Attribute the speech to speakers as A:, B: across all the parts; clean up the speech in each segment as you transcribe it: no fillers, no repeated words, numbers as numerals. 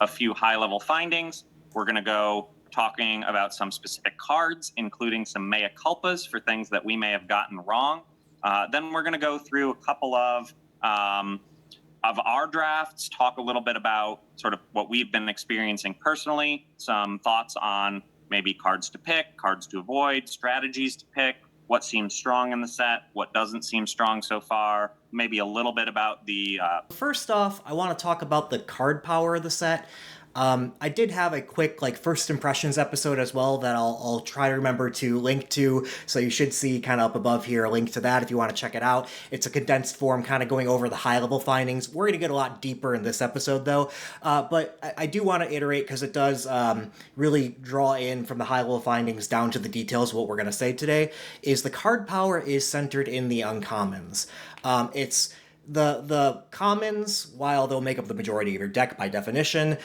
A: a few high-level findings. We're going to go talking about some specific cards, including some mea culpas for things that we may have gotten wrong. Then we're going to go through a couple of our drafts, talk a little bit about sort of what we've been experiencing personally, some thoughts on maybe cards to pick, cards to avoid, strategies to pick, what seems strong in the set, what doesn't seem strong so far, maybe a little bit about the...
B: First off, I want to talk about the card power of the set. I did have a quick first impressions episode as well that I'll try to remember to link to, so you should see kind of up above here a link to that if you want to check it out. It's a condensed form kind of going over the high level findings. We're going to get a lot deeper in this episode though, but I do want to iterate because it does really draw in from the high level findings down to the details. What we're going to say today is the card power is centered in the uncommons. It's the commons, while they'll make up the majority of your deck by definition,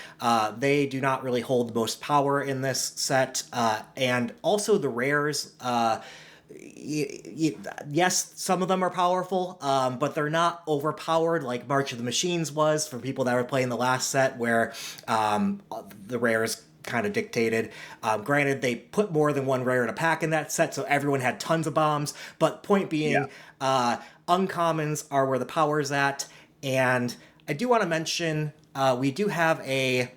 B: they do not really hold the most power in this set. And also the rares, yes, some of them are powerful, but they're not overpowered like March of the Machines was for people that were playing the last set where the rares kind of dictated. Granted, they put more than one rare in a pack in that set, so everyone had tons of bombs, but point being, uncommons are where the power's at. And I do want to mention we do have a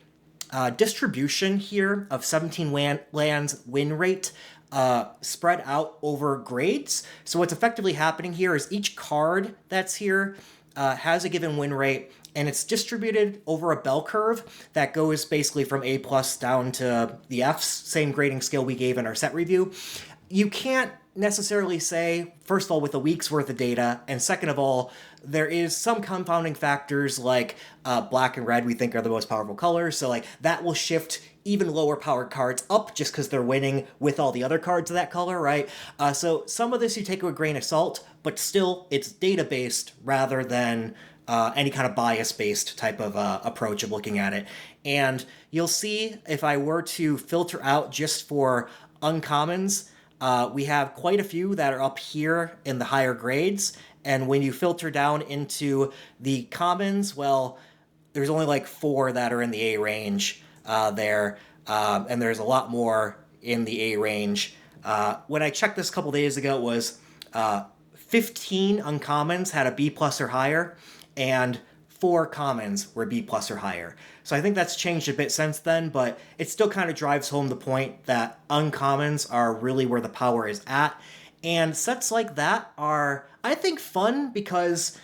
B: distribution here of 17 lands win rate spread out over grades. So what's effectively happening here is each card that's here has a given win rate, and it's distributed over a bell curve that goes basically from A plus down to the Fs, same grading scale we gave in our set review. You can't necessarily say, first of all, with a week's worth of data, and second of all, there is some confounding factors like black and red we think are the most powerful colors, so that will shift even lower powered cards up just because they're winning with all the other cards of that color, right? So some of this you take with a grain of salt, but still it's data-based rather than any kind of bias-based type of approach of looking at it. And you'll see if I were to filter out just for uncommons, we have quite a few that are up here in the higher grades, and when you filter down into the commons, well, there's only 4 that are in the A range there, and there's a lot more in the A range. When I checked this a couple days ago, it was 15 uncommons had a B plus or higher, and 4 commons were B plus or higher. So I think that's changed a bit since then, but it still kind of drives home the point that uncommons are really where the power is at. And sets like that are, I think, fun because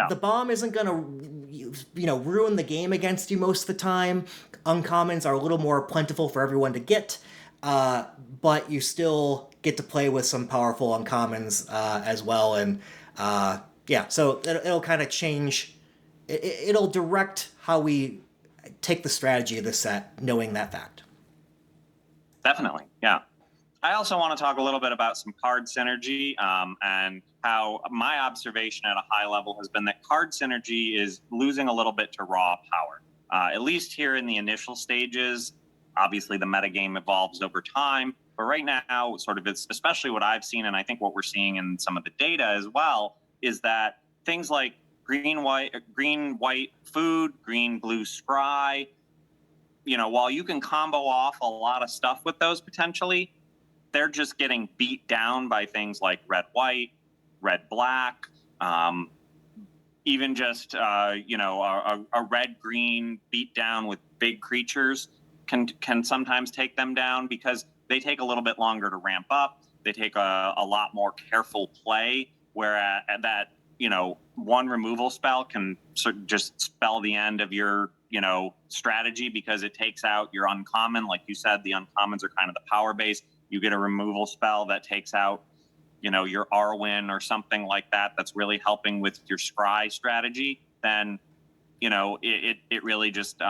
B: the bomb isn't going to, ruin the game against you most of the time. Uncommons are a little more plentiful for everyone to get, but you still get to play with some powerful uncommons as well. And so it'll kind of change. It'll direct how we take the strategy of the set, knowing that fact.
A: Definitely, yeah. I also want to talk a little bit about some card synergy and how my observation at a high level has been that card synergy is losing a little bit to raw power, at least here in the initial stages. Obviously, the metagame evolves over time, but right now, sort of, it's especially what I've seen, and I think what we're seeing in some of the data as well, is that things like green, white food, green, blue scry, while you can combo off a lot of stuff with those potentially, they're just getting beat down by things like red, white, red, black, even just, a red, green beat down with big creatures can sometimes take them down because they take a little bit longer to ramp up. They take a lot more careful play, whereas that, one removal spell can sort of just spell the end of your, strategy because it takes out your uncommon. Like you said, the uncommons are kind of the power base. You get a removal spell that takes out, your Arwen or something like that that's really helping with your scry strategy, then, it really just,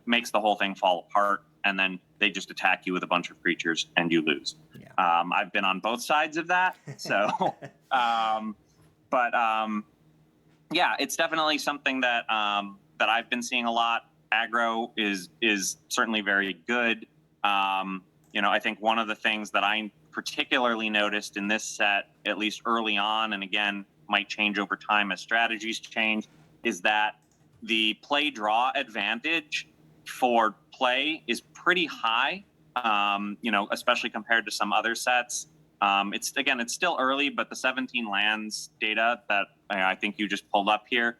A: makes the whole thing fall apart. And then they just attack you with a bunch of creatures and you lose. Yeah. I've been on both sides of that. So, it's definitely something that that I've been seeing a lot. Aggro is certainly very good. I think one of the things that I particularly noticed in this set, at least early on, and again, might change over time as strategies change, is that the play draw advantage for play is pretty high, especially compared to some other sets. It's still early, but the 17 lands data that I think you just pulled up here,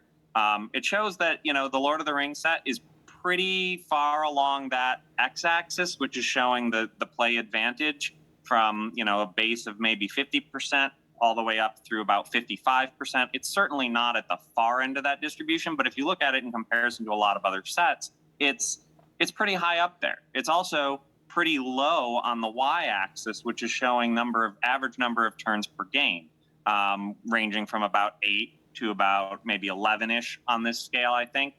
A: it shows that, the Lord of the Rings set is pretty far along that x-axis, which is showing the play advantage from, a base of maybe 50% all the way up through about 55%. It's certainly not at the far end of that distribution, but if you look at it in comparison to a lot of other sets, it's pretty high up there. It's also pretty low on the y-axis, which is showing average number of turns per game, ranging from about 8 to about maybe 11-ish on this scale, I think.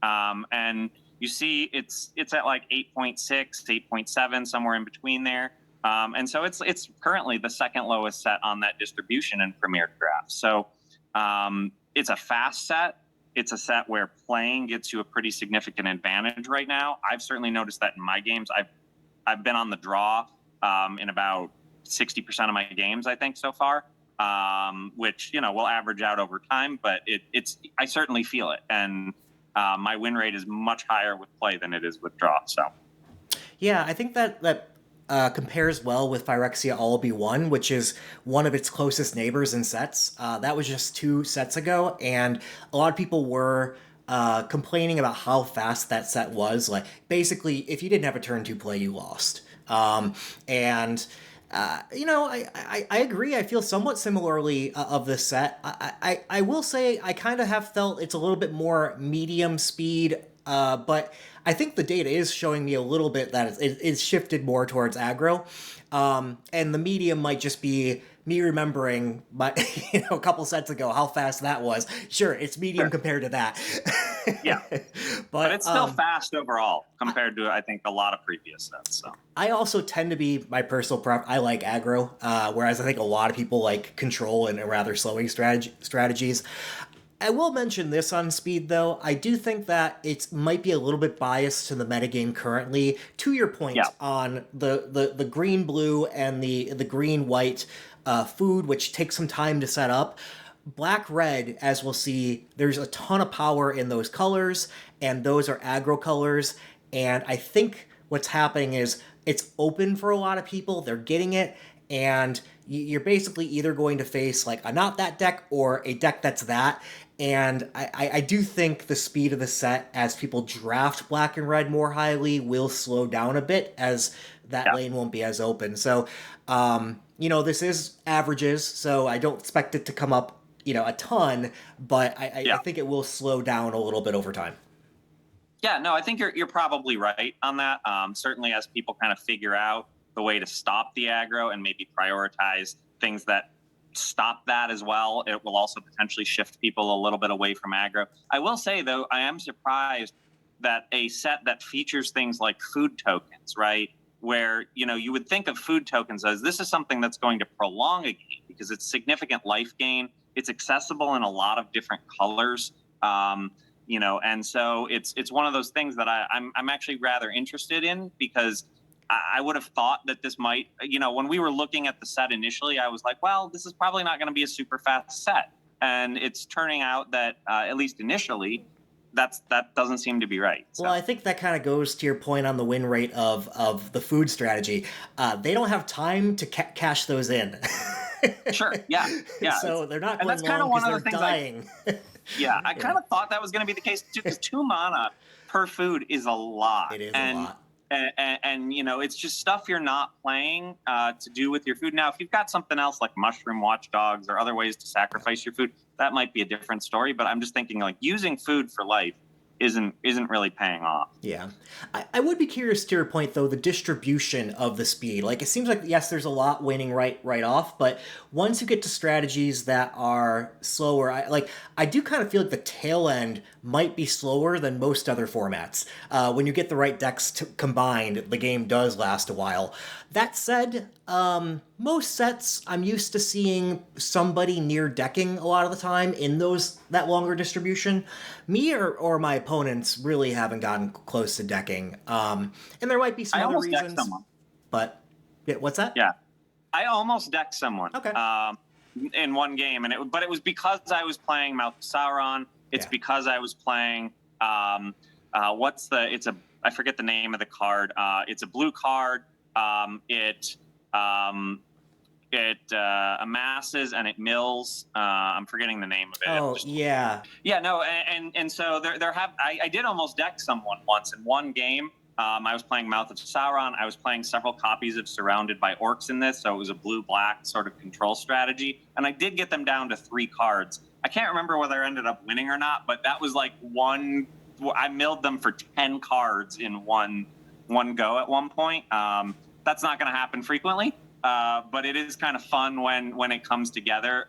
A: And you see it's at like 8.6, 8.7, somewhere in between there. And so it's currently the second lowest set on that distribution in Premier Drafts. So it's a fast set. It's a set where playing gets you a pretty significant advantage right now. I've certainly noticed that in my games. I've been on the draw in about 60% of my games, I think, so far, which, will average out over time. But I certainly feel it. And my win rate is much higher with play than it is with draw. So,
B: yeah, I think that compares well with Phyrexia All Be One, which is one of its closest neighbors in sets. That was just 2 sets ago, and a lot of people were complaining about how fast that set was. Like, basically, if you didn't have a turn 2 play, you lost. I agree. I feel somewhat similarly of this set. I will say I kind of have felt it's a little bit more medium speed, but I think the data is showing me a little bit that it's shifted more towards aggro. And the medium might just be me remembering a couple sets ago how fast that was. Sure, it's medium compared to that.
A: Yeah, but it's still fast overall compared to, I think, a lot of previous sets. So
B: I also tend to be my personal prep. I like aggro, whereas I think a lot of people like control and rather slowing strategies. I will mention this on speed, though. I do think that it might be a little bit biased to the metagame currently. To your point on the green-blue and the green-white food, which takes some time to set up. Black-red, as we'll see, there's a ton of power in those colors, and those are aggro colors. And I think what's happening is it's open for a lot of people. They're getting it, and you're basically either going to face like a not that deck or a deck that's that. And I do think the speed of the set as people draft black and red more highly will slow down a bit as that lane won't be as open. So, this is averages, so I don't expect it to come up, a ton, but I think it will slow down a little bit over time.
A: Yeah, no, I think you're probably right on that. Certainly as people kind of figure out the way to stop the aggro and maybe prioritize things that stop that as well, it will also potentially shift people a little bit away from aggro. I will say, though, I am surprised that a set that features things like food tokens, right, where, you would think of food tokens as this is something that's going to prolong a game because it's significant life gain. It's accessible in a lot of different colors, and so it's one of those things that I'm actually rather interested in because I would have thought that this might, when we were looking at the set initially, I was like, well, this is probably not going to be a super fast set. And it's turning out that, at least initially, that doesn't seem to be right. So.
B: Well, I think that kind of goes to your point on the win rate of the food strategy. They don't have time to cash those in.
A: Sure, yeah.
B: So they're not going long because they're dying.
A: I kind of thought that was going to be the case, too, because 2 mana per food is a lot.
B: It is a lot.
A: And it's just stuff you're not playing to do with your food. Now, if you've got something else like mushroom watchdogs or other ways to sacrifice your food, that might be a different story. But I'm just thinking like using food for life isn't really paying off.
B: Yeah. I would be curious to your point, though, the distribution of the speed. Like, it seems like, yes, there's a lot winning right off, but once you get to strategies that are slower, I do kind of feel like the tail end might be slower than most other formats. When you get the right decks combined, the game does last a while. That said, most sets, I'm used to seeing somebody near decking a lot of the time in that longer distribution. Me or my opponents really haven't gotten close to decking. And there might be some other reasons. I almost decked someone. But, what's that?
A: Yeah. I almost decked someone.
B: Okay.
A: In one game, but it was because I was playing Mouth of Sauron. It's because I was playing, it's I forget the name of the card. It's a blue card. It amasses and it mills. I'm forgetting the name of it.
B: Oh, yeah.
A: Yeah, no, and so I did almost deck someone once in one game. I was playing Mouth of Sauron. I was playing several copies of Surrounded by Orcs in this, so it was a blue-black sort of control strategy. And I did get them down to 3 cards. I can't remember whether I ended up winning or not, but that was like I milled them for 10 cards in one go at one point. That's not going to happen frequently. But it is kind of fun when it comes together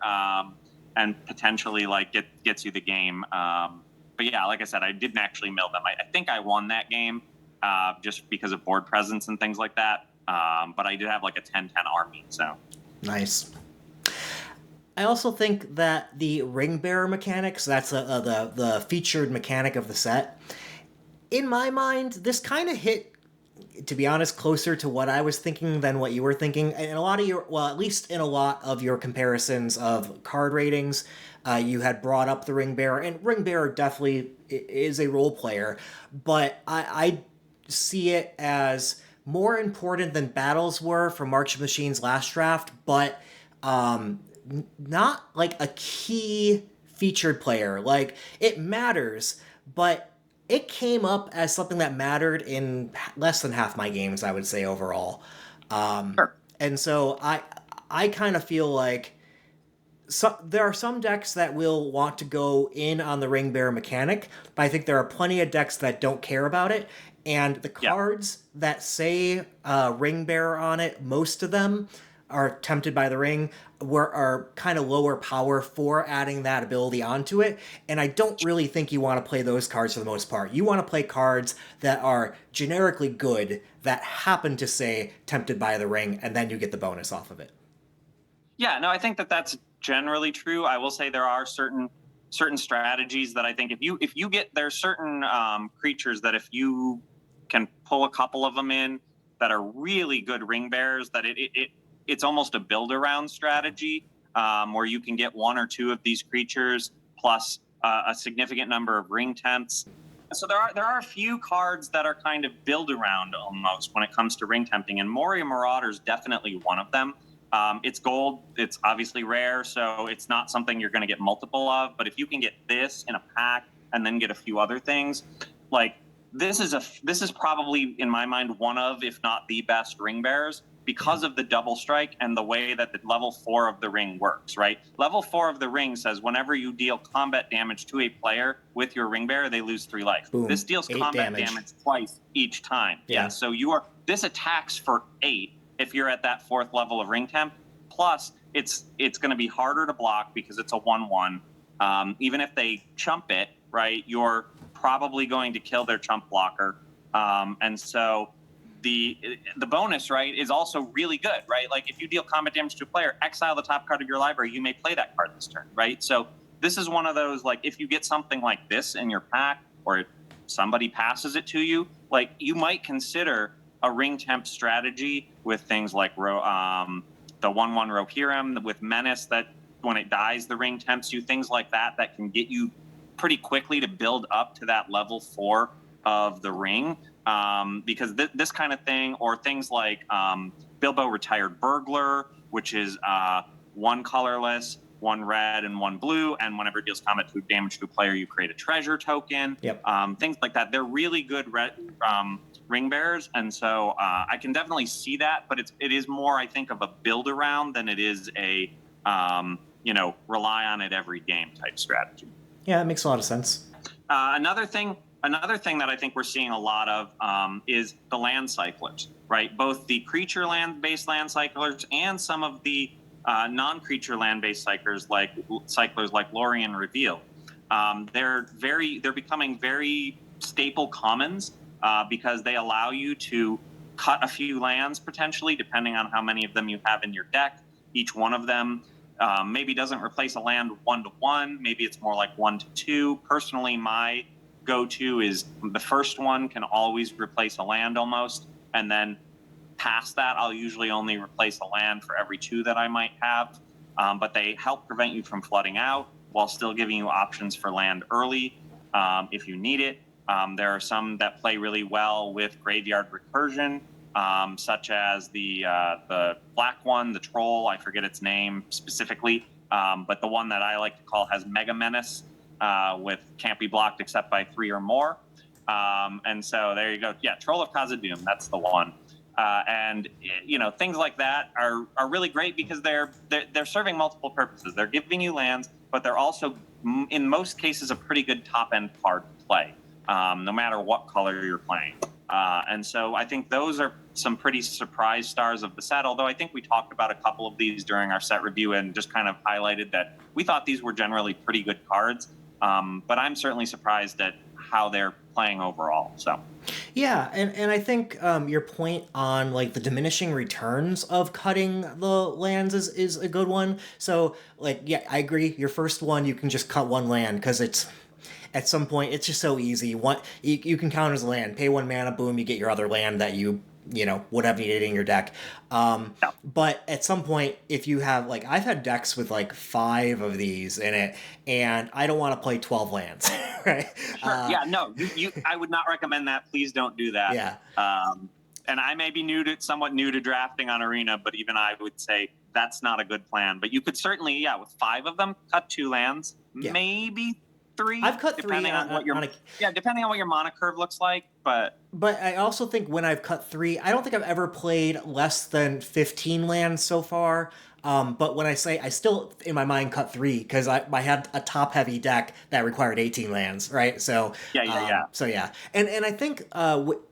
A: and potentially like gets you the game. But yeah, like I said, I didn't actually mill them. I think I won that game just because of board presence and things like that. But I did have like a 10-10 army. So
B: Nice. I also think that the ring bearer mechanics, that's the featured mechanic of the set. In my mind, this kind of hit, to be honest, closer to what I was thinking than what you were thinking. And at least in a lot of your comparisons of card ratings, you had brought up the Ring Bearer, and Ring Bearer definitely is a role player, but I see it as more important than Battles were for March of Machines last draft, but not like a key featured player. Like, it matters, but it came up as something that mattered in less than half my games, I would say, overall.
A: Sure.
B: And so I kind of feel like there are some decks that will want to go in on the Ring Bearer mechanic, but I think there are plenty of decks that don't care about it. And the cards that say Ring Bearer on it, most of them are Tempted by the Ring, are kind of lower power for adding that ability onto it. And I don't really think you want to play those cards for the most part. You want to play cards that are generically good, that happen to say Tempted by the Ring, and then you get the bonus off of it.
A: Yeah, no, I think that's generally true. I will say there are certain strategies that I think if you get, there's certain creatures that if you can pull a couple of them in that are really good ring bearers, that it's almost a build around strategy where you can get 1 or 2 of these creatures plus a significant number of ring temps. So there are a few cards that are kind of build around almost when it comes to ring tempting, and Moria Marauder is definitely one of them. It's gold. It's obviously rare, so it's not something you're going to get multiple of. But if you can get this in a pack and then get a few other things, like this is probably in my mind one of, if not the best ring bearers because of the double strike and the way that the level 4 of the ring works. Right, level 4 of the ring says whenever you deal combat damage to a player with your ring bearer, they lose 3 life.
B: Boom.
A: This deals combat damage twice each time. Yeah, so this attacks for 8. If you're at that 4th level of ring temp, plus it's going to be harder to block because it's a 1/1. Even if they chump it, right, you're probably going to kill their chump blocker. And so the bonus, right, is also really good, right? Like if you deal combat damage to a player, exile the top card of your library, you may play that card this turn, right? So this is one of those, like if you get something like this in your pack or somebody passes it to you, like you might consider a ring temp strategy with things like the 1/1 Rohirrim with Menace, that when it dies the ring temps you, things like that can get you pretty quickly to build up to that level 4 of the ring, because this kind of thing, or things like Bilbo Retired Burglar, which is 1 colorless, 1 red, and 1 blue, and whenever it deals combat damage to a player you create a treasure token. Things like that, they're really good ring bearers, and so I can definitely see that, but it is more, I think, of a build around than it is a rely on it every game type strategy.
B: Yeah, that makes a lot of sense.
A: Another thing that I think we're seeing a lot of is the land cyclers, right? Both the creature based land cyclers and some of the non-creature land based cyclers like Lorien Reveal. They're becoming very staple commons. Because they allow you to cut a few lands potentially, depending on how many of them you have in your deck. Each one of them maybe doesn't replace a land 1/1. Maybe it's more like 1/2. Personally, my go-to is the first one can always replace a land almost, and then past that, I'll usually only replace a land for every 2 that I might have. But they help prevent you from flooding out while still giving you options for land early if you need it. There are some that play really well with graveyard recursion, such as the black one, the troll. I forget its name specifically, but the one that I like to call has Mega Menace, with can't be blocked except by 3 or more. And so there you go. Yeah, Troll of Khazad-dûm, that's the one. And things like that are really great because they're serving multiple purposes. They're giving you lands, but they're also in most cases a pretty good top end card to play, no matter what color you're playing. And so I think those are some pretty surprise stars of the set. Although I think we talked about a couple of these during our set review and just kind of highlighted that we thought these were generally pretty good cards. But I'm certainly surprised at how they're playing overall. So.
B: Yeah, and I think your point on like the diminishing returns of cutting the lands is a good one. So like, yeah, I agree. Your first one, you can just cut one land because it's at some point it's just so easy. You can count as a land, pay 1 mana, boom, you get your other land that you would have needed in your deck. But at some point, if you have like, I've had decks with like 5 of these in it, and I don't want to play 12 lands, right?
A: Sure. Yeah, no, I would not recommend that. Please don't do that.
B: Yeah.
A: And I may be somewhat new to drafting on Arena, but even I would say that's not a good plan. But you could certainly, with 5 of them, cut 2 lands, maybe 3.
B: I've cut 3
A: depending on what your mana curve looks like. But
B: I also think when I've cut 3, I don't think I've ever played less than 15 lands so far. But when I say I still, in my mind, cut 3 because I had a top-heavy deck that required 18 lands, right? So So yeah, and I think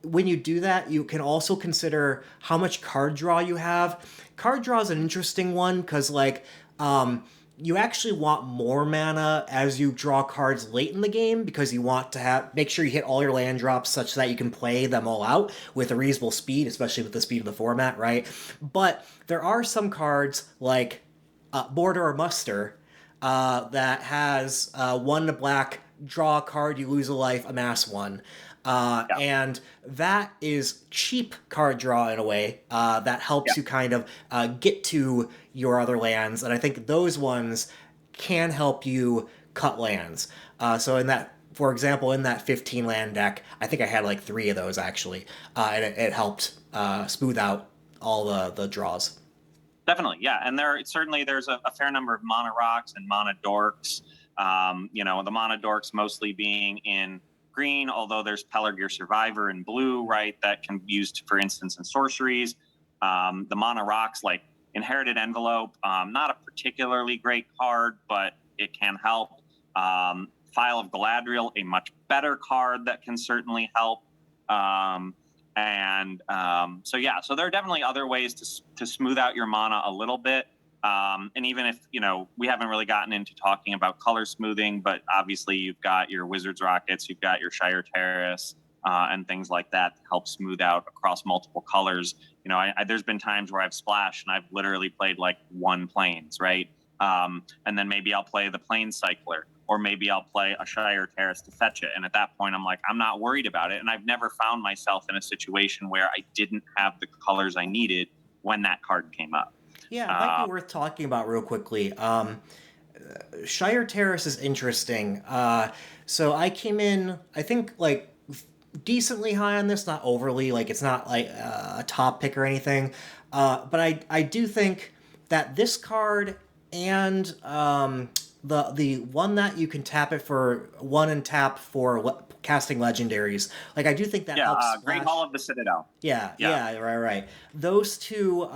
B: when you do that, you can also consider how much card draw you have. Card draw is an interesting one because you actually want more mana as you draw cards late in the game because you want to make sure you hit all your land drops such that you can play them all out with a reasonable speed, especially with the speed of the format, right? But there are some cards like Border or Muster that has 1 black, draw a card, you lose a life, amass 1. And that is cheap card draw in a way that helps you kind of get to your other lands. And I think those ones can help you cut lands. So for example, in that 15 land deck, I think I had like 3 of those actually. And it helped smooth out all the draws.
A: Definitely, yeah. And there's a fair number of mana rocks and mana dorks. The mana dorks mostly being in green, although there's Pelargir Survivor in blue, right, that can be used, for instance, in sorceries. The mana rocks like Inherited Envelope, not a particularly great card, but it can help. File of Galadriel, a much better card that can certainly help. So there are definitely other ways to smooth out your mana a little bit. And even if, we haven't really gotten into talking about color smoothing, but obviously you've got your Wizard's Rockets, you've got your Shire Terrace, and things like that to help smooth out across multiple colors. There's been times where I've splashed and I've literally played like 1 Plains, right? And then maybe I'll play the Plains Cycler, or maybe I'll play a Shire Terrace to fetch it. And at that point, I'm like, I'm not worried about it. And I've never found myself in a situation where I didn't have the colors I needed when that card came up.
B: Yeah, it might be worth talking about real quickly. Shire Terrace is interesting. So I came in, I think, like, decently high on this, not overly, like, it's not, like, a top pick or anything. But I do think that this card and the one that you can tap it for 1 and tap for casting legendaries. Like, I do think that helps.
A: Great Hall of the Citadel.
B: Yeah, right. Those 2,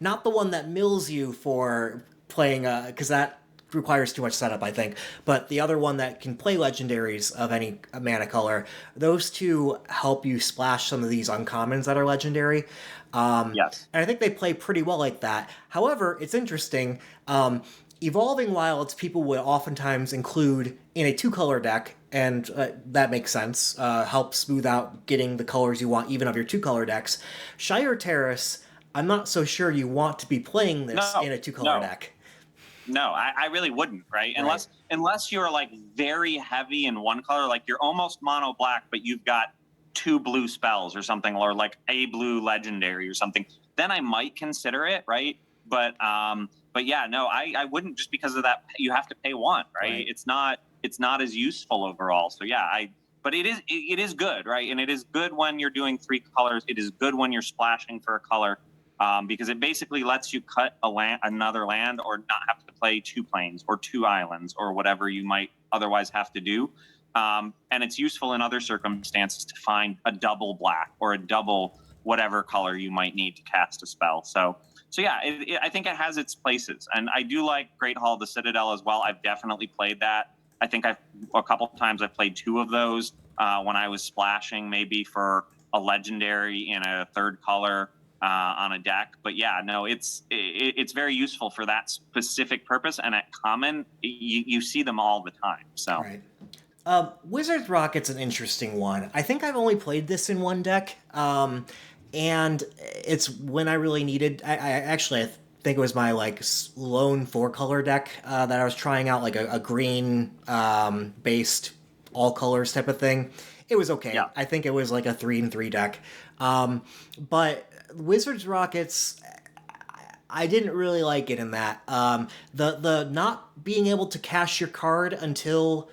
B: not the one that mills you for playing, because that requires too much setup, I think. But the other one that can play legendaries of any mana color, those 2 help you splash some of these uncommons that are legendary.
A: Yes.
B: And I think they play pretty well like that. However, it's interesting. Evolving Wilds, people would oftentimes include in a 2-color deck, and that makes sense. Help smooth out getting the colors you want, even of your 2-color decks. Shire Terrace, I'm not so sure you want to be playing this in a 2-color deck.
A: No, I really wouldn't, right? Unless you're like very heavy in 1 color, like you're almost mono black, but you've got 2 blue spells or something, or like a blue legendary or something, then I might consider it, right? But yeah, no, I wouldn't, just because of that. You have to pay 1, right? It's not as useful overall. So yeah, but it is good, right? And it is good when you're doing 3 colors. It is good when you're splashing for a color, because it basically lets you cut another land, or not have to play 2 planes or 2 islands or whatever you might otherwise have to do. And it's useful in other circumstances to find a double black or a double whatever color you might need to cast a spell. So yeah, I think it has its places, and I do like Great Hall of the Citadel as well. I've definitely played that. I think a couple of times I've played 2 of those when I was splashing, maybe for a legendary in a 3rd color on a deck. But yeah, no, it's very useful for that specific purpose. And at common, you see them all the time. So.
B: Right. Wizard's Rocket's an interesting one. I think I've only played this in one deck, and it's when I really needed. I think it was my like lone 4-color deck that I was trying out, like a green based all colors type of thing. It was okay.
A: Yeah.
B: I think it was like a 3-3 deck, but Wizard's Rockets, I didn't really like it in that the not being able to cash your card until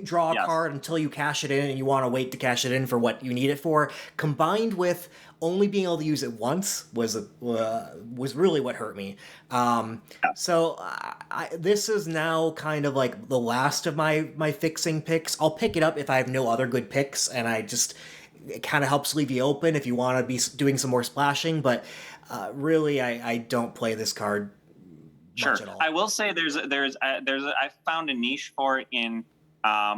B: draw a card until you cash it in, and you want to wait to cash it in for what you need it for, combined with only being able to use it once was really what hurt me. So this is now kind of like the last of my fixing picks. I'll pick it up if I have no other good picks, and it kind of helps leave you open if you want to be doing some more splashing. But really, I don't play this card.
A: Sure. I will say I found a niche for it in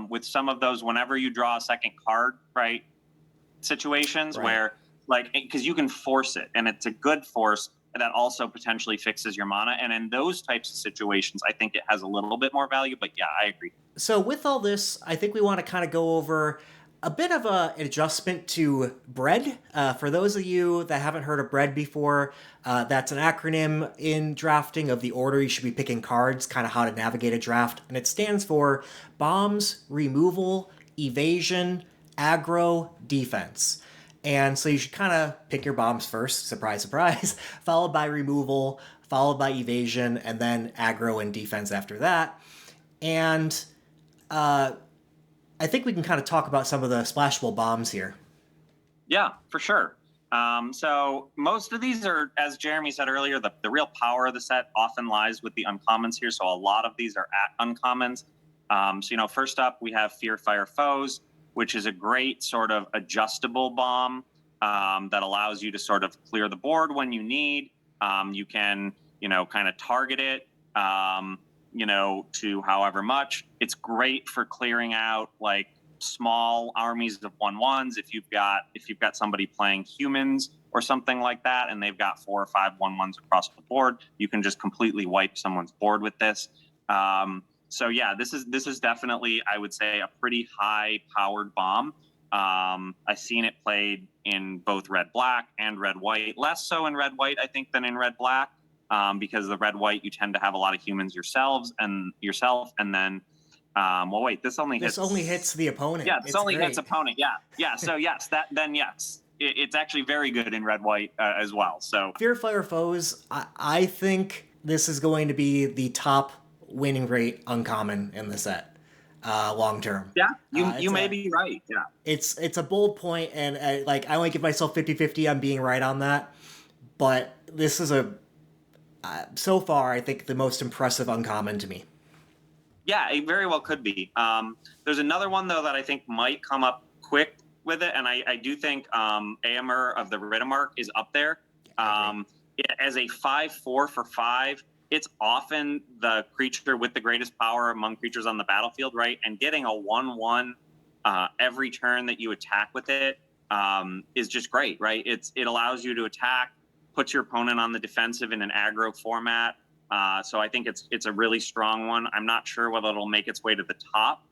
A: with some of those whenever you draw a second card, right? Situations where, like, because you can force it, and it's a good force that also potentially fixes your mana. And in those types of situations, I think it has a little bit more value. But yeah, I agree.
B: So with all this, I think we want to kind of go over a bit of an adjustment to bread. For those of you that haven't heard of bread before, that's an acronym in drafting of the order you should be picking cards, kind of how to navigate a draft. And it stands for bombs, removal, evasion, aggro, defense. And so you should kind of pick your bombs first, surprise, surprise, followed by removal, followed by evasion, and then aggro and defense after that. And I think we can kind of talk about some of the splashable bombs here.
A: Yeah, for sure. So most of these are, as Jeremy said earlier, the real power of the set often lies with the uncommons here. So a lot of these are at uncommons. So, first up, we have Fear Fire Foes, which is a great sort of adjustable bomb that allows you to sort of clear the board when you need. You can, kind of target it, to however much. It's great for clearing out like small armies of 1/1s. If you've got somebody playing humans or something like that, and they've got 4 or 5 1/1s across the board, you can just completely wipe someone's board with this. So yeah, this is definitely, I would say, a pretty high powered bomb. I've seen it played in both red black and red white. Less so in red white, I think, than in red black, because the red white you tend to have a lot of humans yourself, and then. Well, wait. This only
B: hits the opponent.
A: Yeah, this only hits opponent. Yeah. So yes, it's actually very good in red white as well. So
B: Fear Fire Foes, I think this is going to be the top winning rate uncommon in the set, long term.
A: Yeah, you may be right. Yeah,
B: it's a bold point, and I only give myself 50-50 on being right on that. But this is so far, I think, the most impressive uncommon to me.
A: Yeah, it very well could be. There's another one, though, that I think might come up quick with it, and I do think Aemir of the Riddermark is up there. As a 5/4 for 5, it's often the creature with the greatest power among creatures on the battlefield, right? And getting a 1/1 every turn that you attack with it is just great, right? It allows you to attack, puts your opponent on the defensive in an aggro format. So I think it's a really strong one. I'm not sure whether it'll make its way to the top,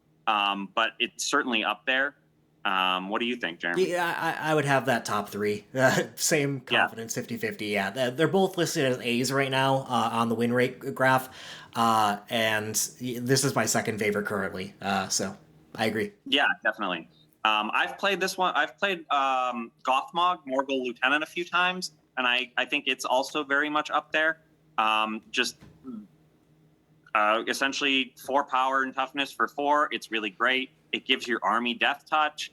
A: but it's certainly up there. What do you think, Jeremy?
B: Yeah, I would have that top 3. Same confidence, 50-50. Yeah, they're both listed as A's right now on the win rate graph, and this is my second favorite currently. So I agree.
A: Yeah, definitely. I've played this one. I've played Gothmog, Morgul Lieutenant, a few times, and I think it's also very much up there. Essentially 4 power and toughness for 4. It's really great. It gives your army death touch.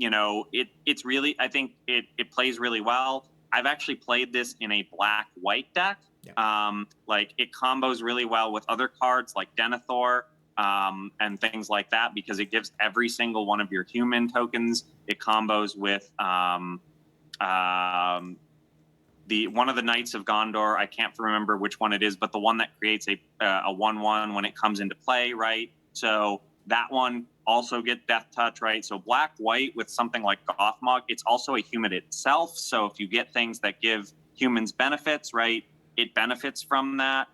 A: It's really, I think it plays really well. I've actually played this in a black-white deck. Yeah. Like it combos really well with other cards like Denethor and things like that because it gives every single one of your human tokens. It combos with the one of the Knights of Gondor. I can't remember which one it is, but the one that creates a 1/1 when it comes into play, right? So that one also get death touch, right? So black-white with something like Gothmog, it's also a human itself. So if you get things that give humans benefits, right, it benefits from that.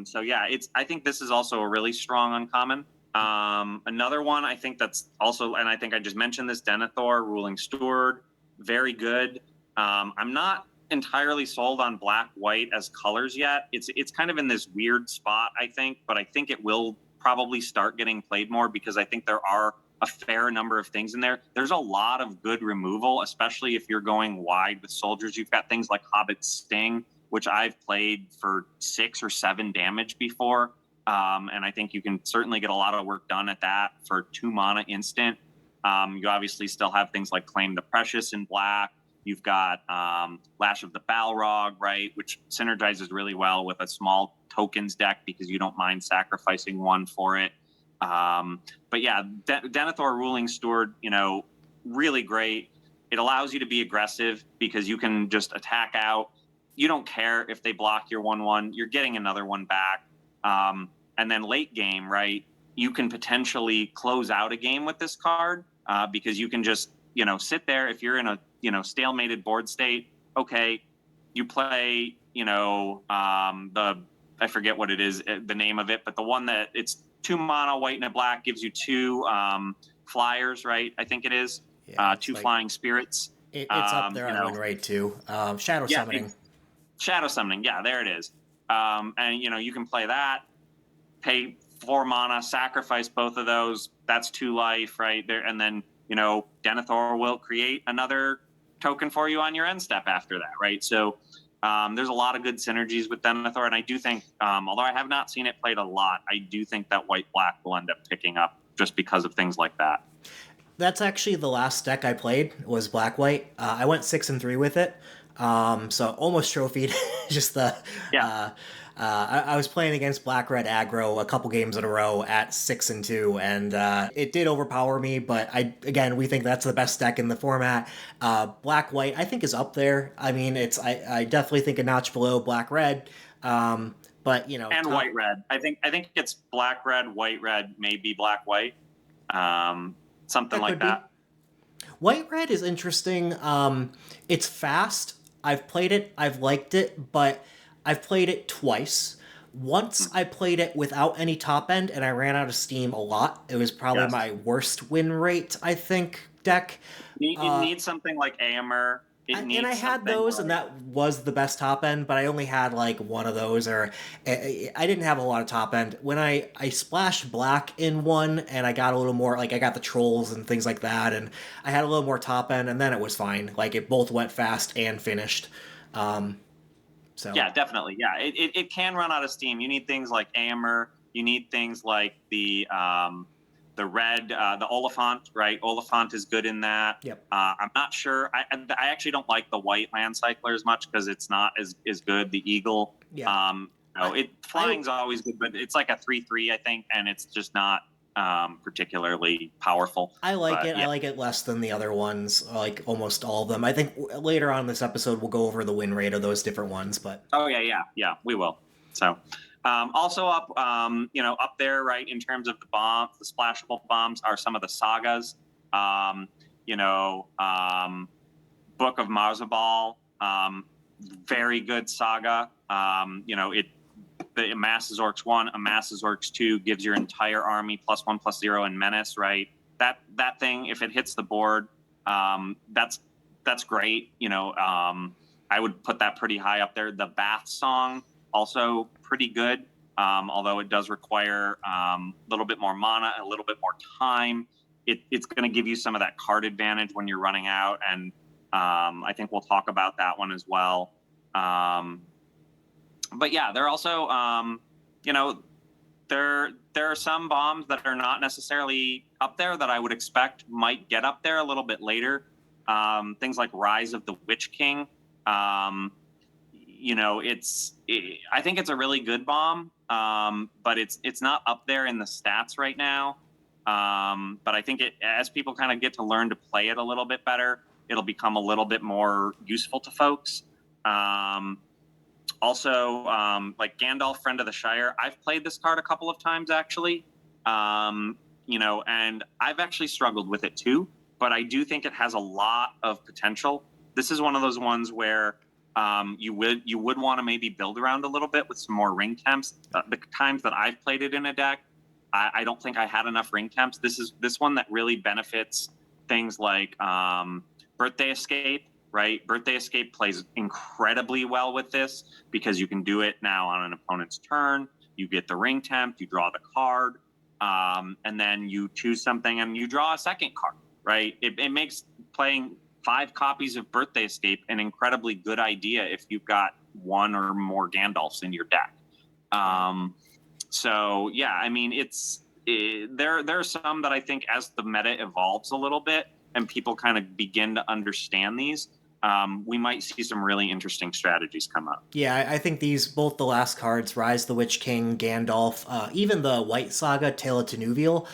A: So yeah, I think this is also a really strong uncommon. Another one I think that's also, and I think I just mentioned this, Denethor, Ruling Steward, very good. I'm not entirely sold on black-white as colors yet. It's kind of in this weird spot, I think, but I think it will probably start getting played more because I think there are a fair number of things in there. There's a lot of good removal, especially if you're going wide with soldiers. You've got things like Hobbit Sting, which I've played for 6 or 7 damage before. And I think you can certainly get a lot of work done at that for 2 mana instant. You obviously still have things like Claim the Precious in black. You've got Lash of the Balrog, right, which synergizes really well with a small tokens deck because you don't mind sacrificing one for it. But yeah, Denethor, Ruling Steward, really great. It allows you to be aggressive because you can just attack out. You don't care if they block your 1/1. You're getting another one back. And then late game, right, you can potentially close out a game with this card because you can just, sit there. If you're in a, stalemated board state, okay, you play, I forget what it is, the name of it, but the one that it's 2 mana, white and a black, gives you 2 flyers, right? I think it is. Yeah, 2 flying spirits.
B: It's up there on win rate too. Shadow Summoning.
A: Shadow Summoning, yeah, there it is. And, you can play that, pay 4 mana, sacrifice both of those. That's 2 life, right? There, and then, Denethor will create another token for you on your end step after that, right? So there's a lot of good synergies with Denethor, and I do think, although I have not seen it played a lot, I do think that white-black will end up picking up just because of things like that.
B: That's actually the last deck I played was black-white. I went 6-3 with it, so almost trophied. Just the I was playing against black-red aggro a couple games in a row at 6-2, and it did overpower me. But we think that's the best deck in the format. Black-white I think is up there. I mean, I definitely think a notch below black-red. But
A: and white-red. I think it's black-red, white-red, maybe black-white. Something like that.
B: White-red is interesting. It's fast. I've played it. I've liked it, but I've played it twice. Once I played it without any top end, and I ran out of steam a lot. It was probably my worst win rate, I think, deck.
A: You need something like Aemir.
B: And I had those, and that was the best top end, but I only had like one of those, or I didn't have a lot of top end. When I splashed black in one, and I got a little more, like I got the trolls and things like that, and I had a little more top end, and then it was fine. Like it both went fast and finished. So
A: yeah, definitely. Yeah, it can run out of steam. You need things like Aemir. You need things like the red, the Oliphant, right? Oliphant is good in that.
B: Yep.
A: I'm not sure. I actually don't like the white land cycler as much because it's not as good. The eagle.
B: Yeah.
A: Flying's always good, but it's like a 3/3, I think, and it's just not particularly powerful.
B: I like it. Yeah. I like it less than the other ones, like almost all of them. I think later on in this episode we'll go over the win rate of those different ones, but
A: yeah, we will. So. Also up, up there, right, in terms of the splashable bombs are some of the sagas. Book of Marzabal, very good saga. The amasses orcs 1, amasses orcs 2 gives your entire army +1/+0 in menace, right? That thing, if it hits the board, that's great. I would put that pretty high up there. The Bath Song, also pretty good, although it does require a little bit more mana, a little bit more time. It's going to give you some of that card advantage when you're running out, and I think we'll talk about that one as well. But yeah, they're also, there are some bombs that are not necessarily up there that I would expect might get up there a little bit later. Things like Rise of the Witch King. I think it's a really good bomb, but it's not up there in the stats right now. But I think as people kind of get to learn to play it a little bit better, it'll become a little bit more useful to folks. Also, like Gandalf, Friend of the Shire, I've played this card a couple of times actually, and I've actually struggled with it too. But I do think it has a lot of potential. This is one of those ones where you would want to maybe build around a little bit with some more ring temps. The times that I've played it in a deck, I don't think I had enough ring temps. This one that really benefits things like Birthday Escape. Right, Birthday Escape plays incredibly well with this because you can do it now on an opponent's turn. You get the ring temp, you draw the card, and then you choose something and you draw a second card. Right, it makes playing 5 copies of Birthday Escape an incredibly good idea if you've got one or more Gandalfs in your deck. So yeah, I mean, there are some that I think as the meta evolves a little bit and people kind of begin to understand these, we might see some really interesting strategies come up.
B: Yeah, I think both the last cards, Rise the Witch King, Gandalf, even the White Saga, Tale of Tenuvial,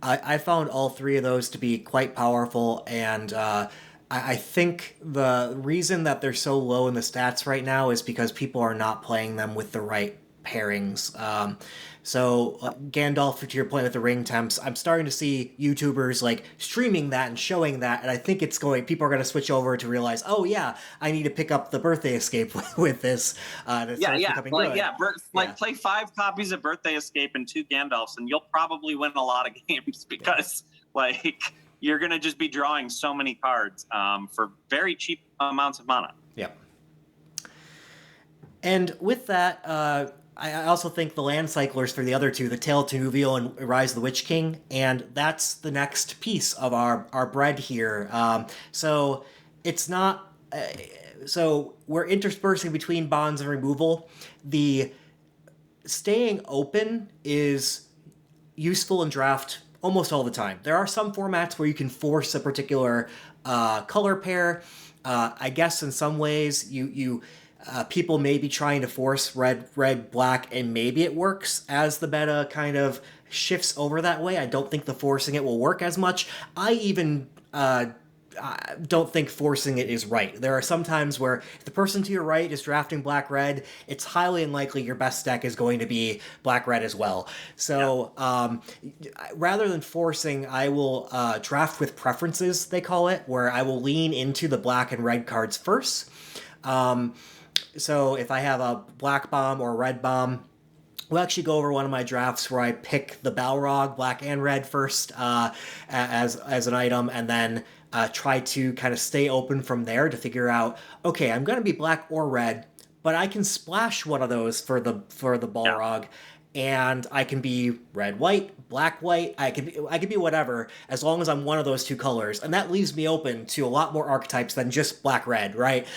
B: I found all 3 of those to be quite powerful, and I think the reason that they're so low in the stats right now is because people are not playing them with the right pairings. Gandalf, to your point with the ring temps, I'm starting to see YouTubers like streaming that and showing that, and I think people are going to switch over to realize, oh yeah, I need to pick up the Birthday Escape with this.
A: Play 5 copies of Birthday Escape and 2 Gandalfs, and you'll probably win a lot of games because you're going to just be drawing so many cards for very cheap amounts of mana.
B: Yep. And with that, I also think the land cyclers for the other 2, the Tale of Tenuvial and Rise of the Witch King, and that's the next piece of our bread here. So it's not... so we're interspersing between bonds and removal. The staying open is useful in draft almost all the time. There are some formats where you can force a particular color pair. I guess in some ways you people may be trying to force red, black, and maybe it works as the meta kind of shifts over that way. I don't think the forcing it will work as much. I even don't think forcing it is right. There are some times where if the person to your right is drafting black-red, it's highly unlikely your best deck is going to be black-red as well. So rather than forcing, I will draft with preferences, they call it, where I will lean into the black and red cards first. So if I have a black bomb or a red bomb, we'll actually go over one of my drafts where I pick the Balrog, black and red first, as an item, and then try to kind of stay open from there to figure out, okay, I'm going to be black or red, but I can splash one of those for the Balrog, and I can be red white, black white. I could be whatever as long as I'm one of those 2 colors, and that leaves me open to a lot more archetypes than just black red, right?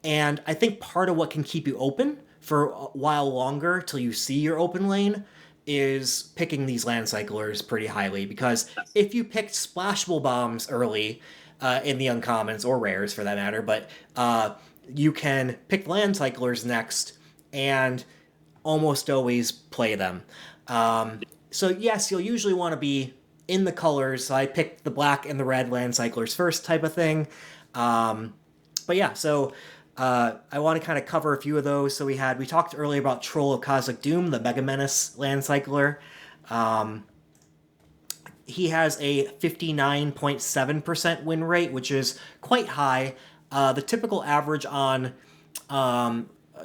B: And I think part of what can keep you open for a while longer till you see your open lane is picking these land cyclers pretty highly, because if you picked splashable bombs early in the uncommons or rares for that matter, but you can pick land cyclers next and almost always play them. So yes, you'll usually want to be in the colors. So I picked the black and the red land cyclers first type of thing. But yeah, so I want to kind of cover a few of those. So we talked earlier about Troll of Cosmic Doom, the Mega Menace land cycler. He has a 59.7% win rate, which is quite high. The typical average on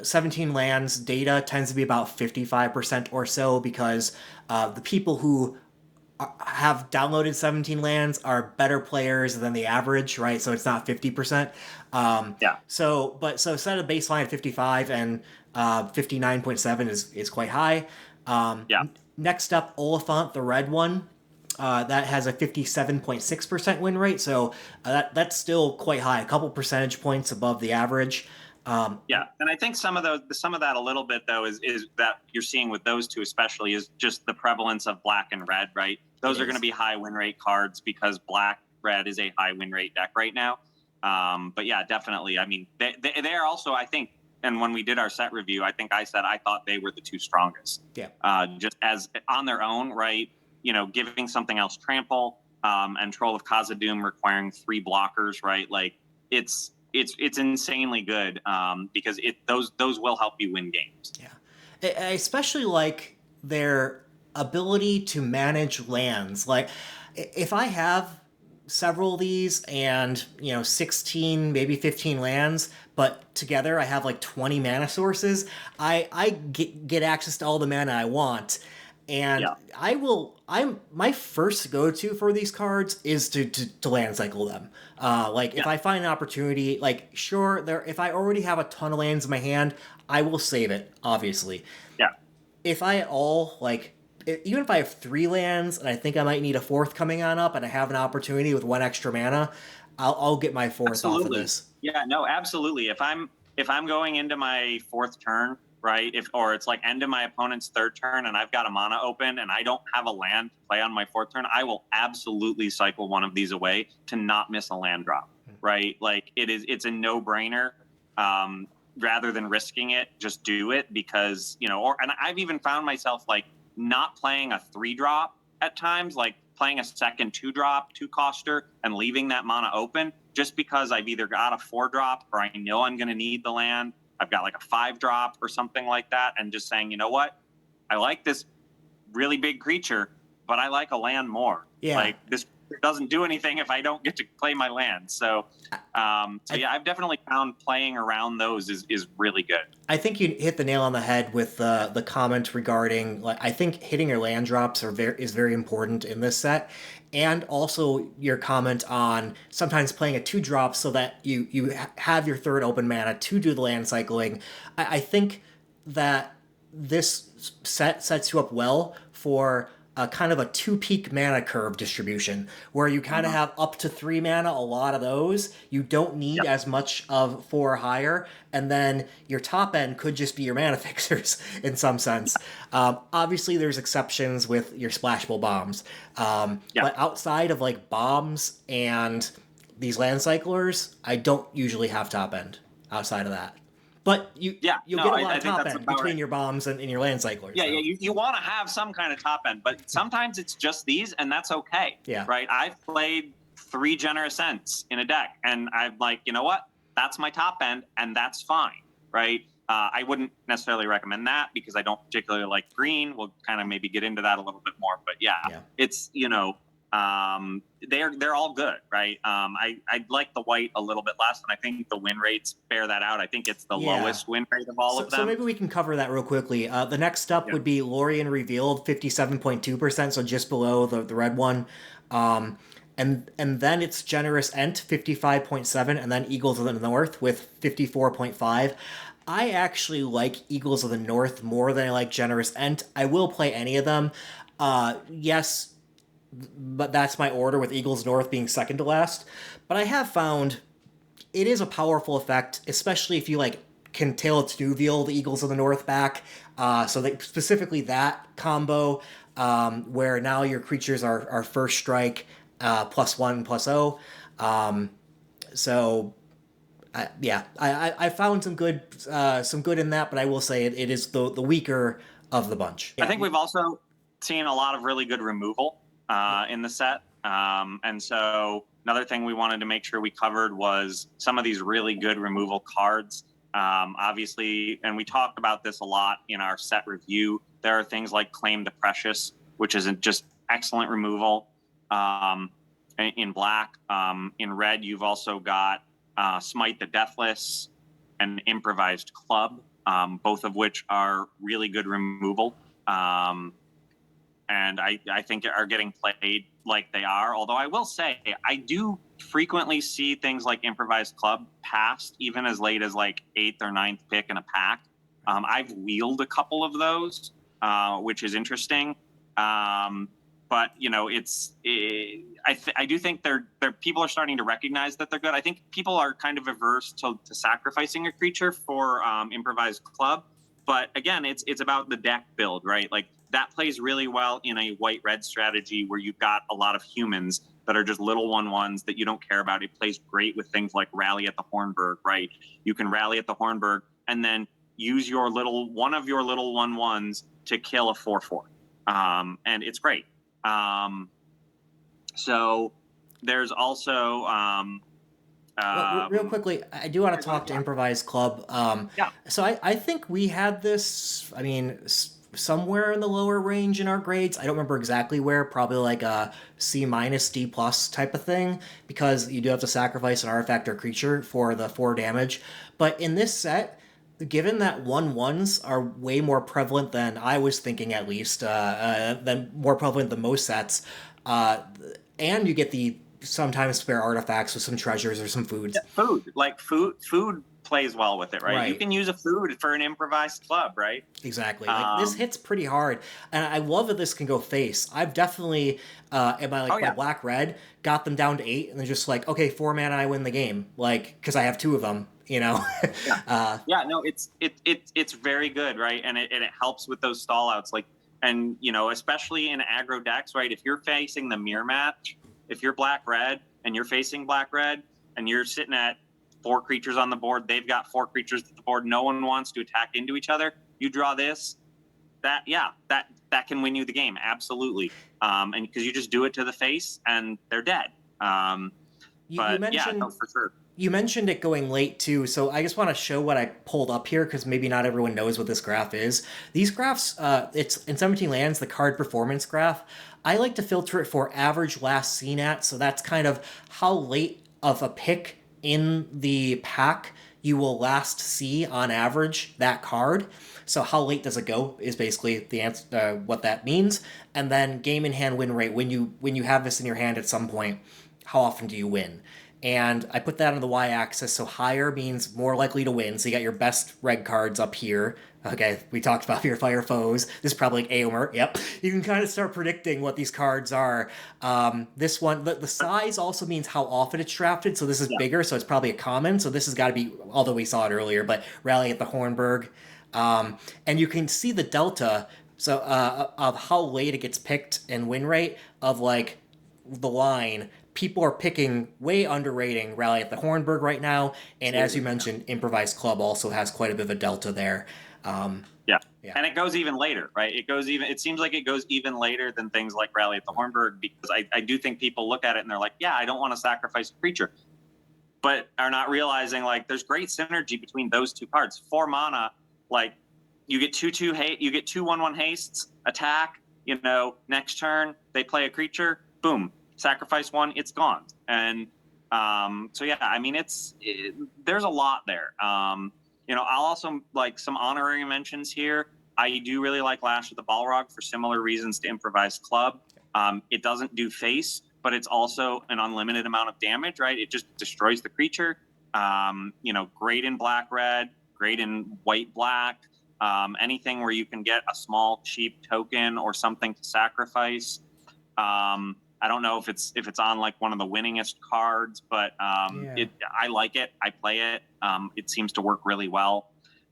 B: 17 lands data tends to be about 55% or so, because the people who have downloaded 17 lands are better players than the average, right? So it's not 50%. So set a baseline of 55, and 59.7 is quite high. Next up, Oliphant, the red one. That has a 57.6% win rate, so that's still quite high, a couple percentage points above the average.
A: Yeah, and I think some of that a little bit though is that you're seeing with those two especially is just the prevalence of black and red, right? Those are going to be high win rate cards because black red is a high win rate deck right now. But yeah, definitely. I mean, they are also, I think, and when we did our set review, I think I said I thought they were the two strongest.
B: Yeah.
A: Just as on their own, right? You know, giving something else trample, and Troll of Khazad-dûm requiring 3 blockers, right? Like it's insanely good, because those will help you win games.
B: Yeah, I especially like their ability to manage lands. Like, if I have several of these and 16 maybe 15 lands, but together I have like 20 mana sources, I get access to all the mana I want. And I'm my first go-to for these cards is to land cycle them. If I find an opportunity, like, sure, if I already have a ton of lands in my hand, I will save it, obviously.
A: Yeah.
B: If I at all, even if I have 3 lands and I think I might need a 4th coming on up and I have an opportunity with 1 extra mana, I'll get my 4th off of this.
A: Yeah, no, absolutely. If I'm going into my 4th turn, right? Or it's like end of my opponent's 3rd turn and I've got a mana open and I don't have a land to play on my 4th turn, I will absolutely cycle one of these away to not miss a land drop, right? Like it's a no-brainer. Rather than risking it, just do it because, and I've even found myself like not playing a 3-drop at times, like playing a second 2-drop, 2-coster and leaving that mana open just because I've either got a 4-drop or I know I'm going to need the land. I've got like a 5-drop or something like that, and just saying, you know what, I like this really big creature, but I like a land more.
B: Yeah.
A: Like this doesn't do anything if I don't get to play my land. So yeah, I've definitely found playing around those is really good.
B: I think you hit the nail on the head with the comment regarding, like, I think hitting your land drops is very important in this set. And also your comment on sometimes playing a 2-drop so that you have your 3rd open mana to do the land cycling. I think that this set sets you up well for kind of a 2-peak mana curve distribution, where you kind of have up to 3 mana, a lot of those. You don't need as much of 4 or higher, and then your top end could just be your mana fixers in some sense. Obviously, there's exceptions with your splashable bombs, but outside of like bombs and these land cyclers, I don't usually have top end outside of that. But you'll get a lot of top end between your bombs and your land cyclers.
A: Yeah, you want to have some kind of top end, but sometimes it's just these, and that's okay.
B: Yeah.
A: Right? I've played 3 Generous Ents in a deck, and I'm like, you know what? That's my top end, and that's fine, right? I wouldn't necessarily recommend that because I don't particularly like green. We'll kind of maybe get into that a little bit more, but it's, they're all good, right? I like the white a little bit less, and I think the win rates bear that out. I think it's the lowest win rate of all of them.
B: So maybe we can cover that real quickly. The next up would be Lorien Revealed, 57.2%, so just below the red one. And then it's Generous Ent, 55.7, and then Eagles of the North with 54.5. I actually like Eagles of the North more than I like Generous Ent. I will play any of them. Yes, but that's my order, with Eagles North being second to last. But I have found it is a powerful effect, especially if you can Tail to Nuvial the Eagles of the North back. So that specifically that combo, where now your creatures are first strike, +1/+0. I found some good in that, but I will say it is the weaker of the bunch.
A: I think we've also seen a lot of really good removal in the set. And so another thing we wanted to make sure we covered was some of these really good removal cards. Obviously, and we talked about this a lot in our set review, there are things like Claim the Precious, which is just excellent removal in black. In red, you've also got Smite the Deathless and Improvised Club, both of which are really good removal. And I think are getting played like they are. Although I will say, I do frequently see things like Improvised Club passed even as late as 8th or 9th pick in a pack. I've wheeled a couple of those, which is interesting. but I do think they're people are starting to recognize that they're good. I think people are kind of averse to sacrificing a creature for improvised club, but again, it's about the deck build, right? Like that plays really well in a white-red strategy where you've got a lot of humans that are just little 1/1s that you don't care about. It plays great with things like Rally at the Hornburg, right? You can rally at the Hornburg and then use one of your little 1/1s to kill a 4/4, and it's great. So there's also
B: real quickly, I do want to talk to Improvised Club.
A: Yeah.
B: So I think we had this, I mean, somewhere in the lower range in our grades. I don't remember exactly where, probably like a C-, D+ type of thing, because you do have to sacrifice an artifact or creature for the 4 damage. But in this set, given that 1/1s are way more prevalent than I was thinking, at least, than more prevalent than most sets, and you get the sometimes spare artifacts with some treasures or some foods.
A: Yeah, food plays well with it, right? You can use a food for an improvised club, right?
B: Exactly. Like this hits pretty hard, and I love that this can go face. I've definitely, in my black red, got them down to 8, and they're just like, okay, 4 mana, I win the game, like because I have 2 of them.
A: No, it's very good, right? And it helps with those stall outs, like, and especially in aggro decks, right? If you're facing the mirror match, if you're black red and you're facing black red and you're sitting at 4 creatures on the board, they've got 4 creatures at the board, no one wants to attack into each other, you draw this, that can win you the game, absolutely. And because you just do it to the face and they're dead.
B: You mentioned, for sure. You mentioned it going late too, so I just want to show what I pulled up here because maybe not everyone knows what this graph is. These graphs, it's in 17 lands, the card performance graph. I like to filter it for average last seen at, so that's kind of how late of a pick in the pack you will last see on average that card. So how late does it go is basically the answer, what that means. And then game in hand win rate, when you have this in your hand at some point, how often do you win? And I put that on the y-axis, so higher means more likely to win. So you got your best red cards up here. Okay, we talked about your fire foes. This is probably like Aomer. Yep. You can kind of start predicting what these cards are. This one, the size also means how often it's drafted. So this is bigger, so it's probably a common. So this has got to be, although we saw it earlier, but Rally at the Hornburg. And you can see the delta, so of how late it gets picked and win rate of like the line. People are picking way underrating Rally at the Hornburg right now, and as you mentioned, Improvised Club also has quite a bit of a delta there.
A: And it goes even later, right? It seems like it goes even later than things like Rally at the Hornburg, because I do think people look at it and they're like, yeah, I don't want to sacrifice a creature, but are not realizing like there's great synergy between those 2 cards. 4 mana, like you get 2/2 hate, you get 2 1/1 hastes, attack, next turn they play a creature, boom. Sacrifice 1, it's gone. And so yeah, I mean there's a lot there. I'll also like some honorary mentions here. I do really like Lash of the Balrog for similar reasons to Improvised Club. It doesn't do face, but it's also an unlimited amount of damage, right? It just destroys the creature. Great in black red, great in white black. Anything where you can get a small cheap token or something to sacrifice. I don't know if it's on like one of the winningest cards, but I like it. I play it. It seems to work really well.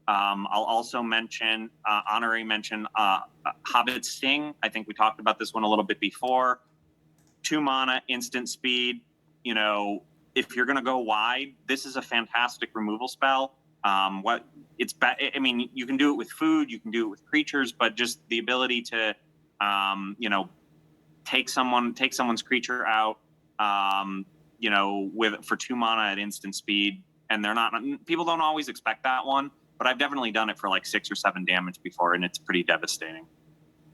A: I'll also mention honorary mention Hobbit Sting. I think we talked about this one a little bit before. 2 mana, instant speed. If you're gonna go wide, this is a fantastic removal spell. I mean, you can do it with food, you can do it with creatures, but just the ability to take someone's creature out, for 2 mana at instant speed, and people don't always expect that one, but I've definitely done it for like 6 or 7 damage before, and it's pretty devastating.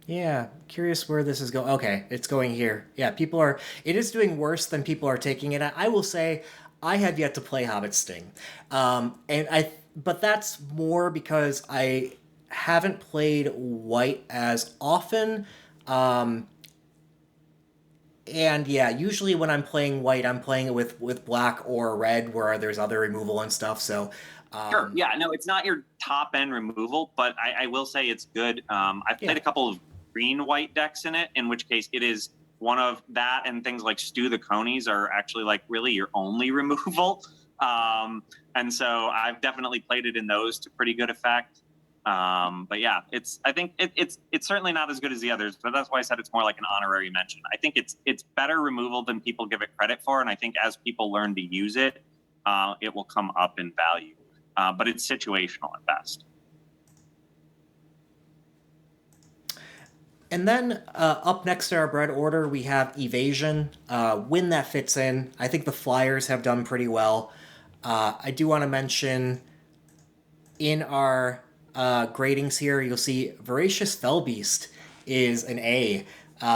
B: Yeah, curious where this is going. Okay, it's going here. Yeah, it is doing worse than people are taking it. I will say, I have yet to play Hobbit Sting, but that's more because I haven't played white as often. And yeah, usually when I'm playing white, I'm playing it with black or red, where there's other removal and stuff. So
A: sure, yeah, no, it's not your top end removal, but I will say it's good. I've played a couple of green-white decks in it, in which case it is one of that, and things like Stew the Conies are actually like really your only removal. And so I've definitely played it in those to pretty good effect. But yeah, I think it's certainly not as good as the others, but that's why I said it's more like an honorary mention. I think it's better removal than people give it credit for, and I think as people learn to use it, it will come up in value. But it's situational at best.
B: And then up next in our bread order, we have Evasion. When that fits in, I think the Flyers have done pretty well. I do want to mention in our gradings here, you'll see Voracious Fellbeast is an A,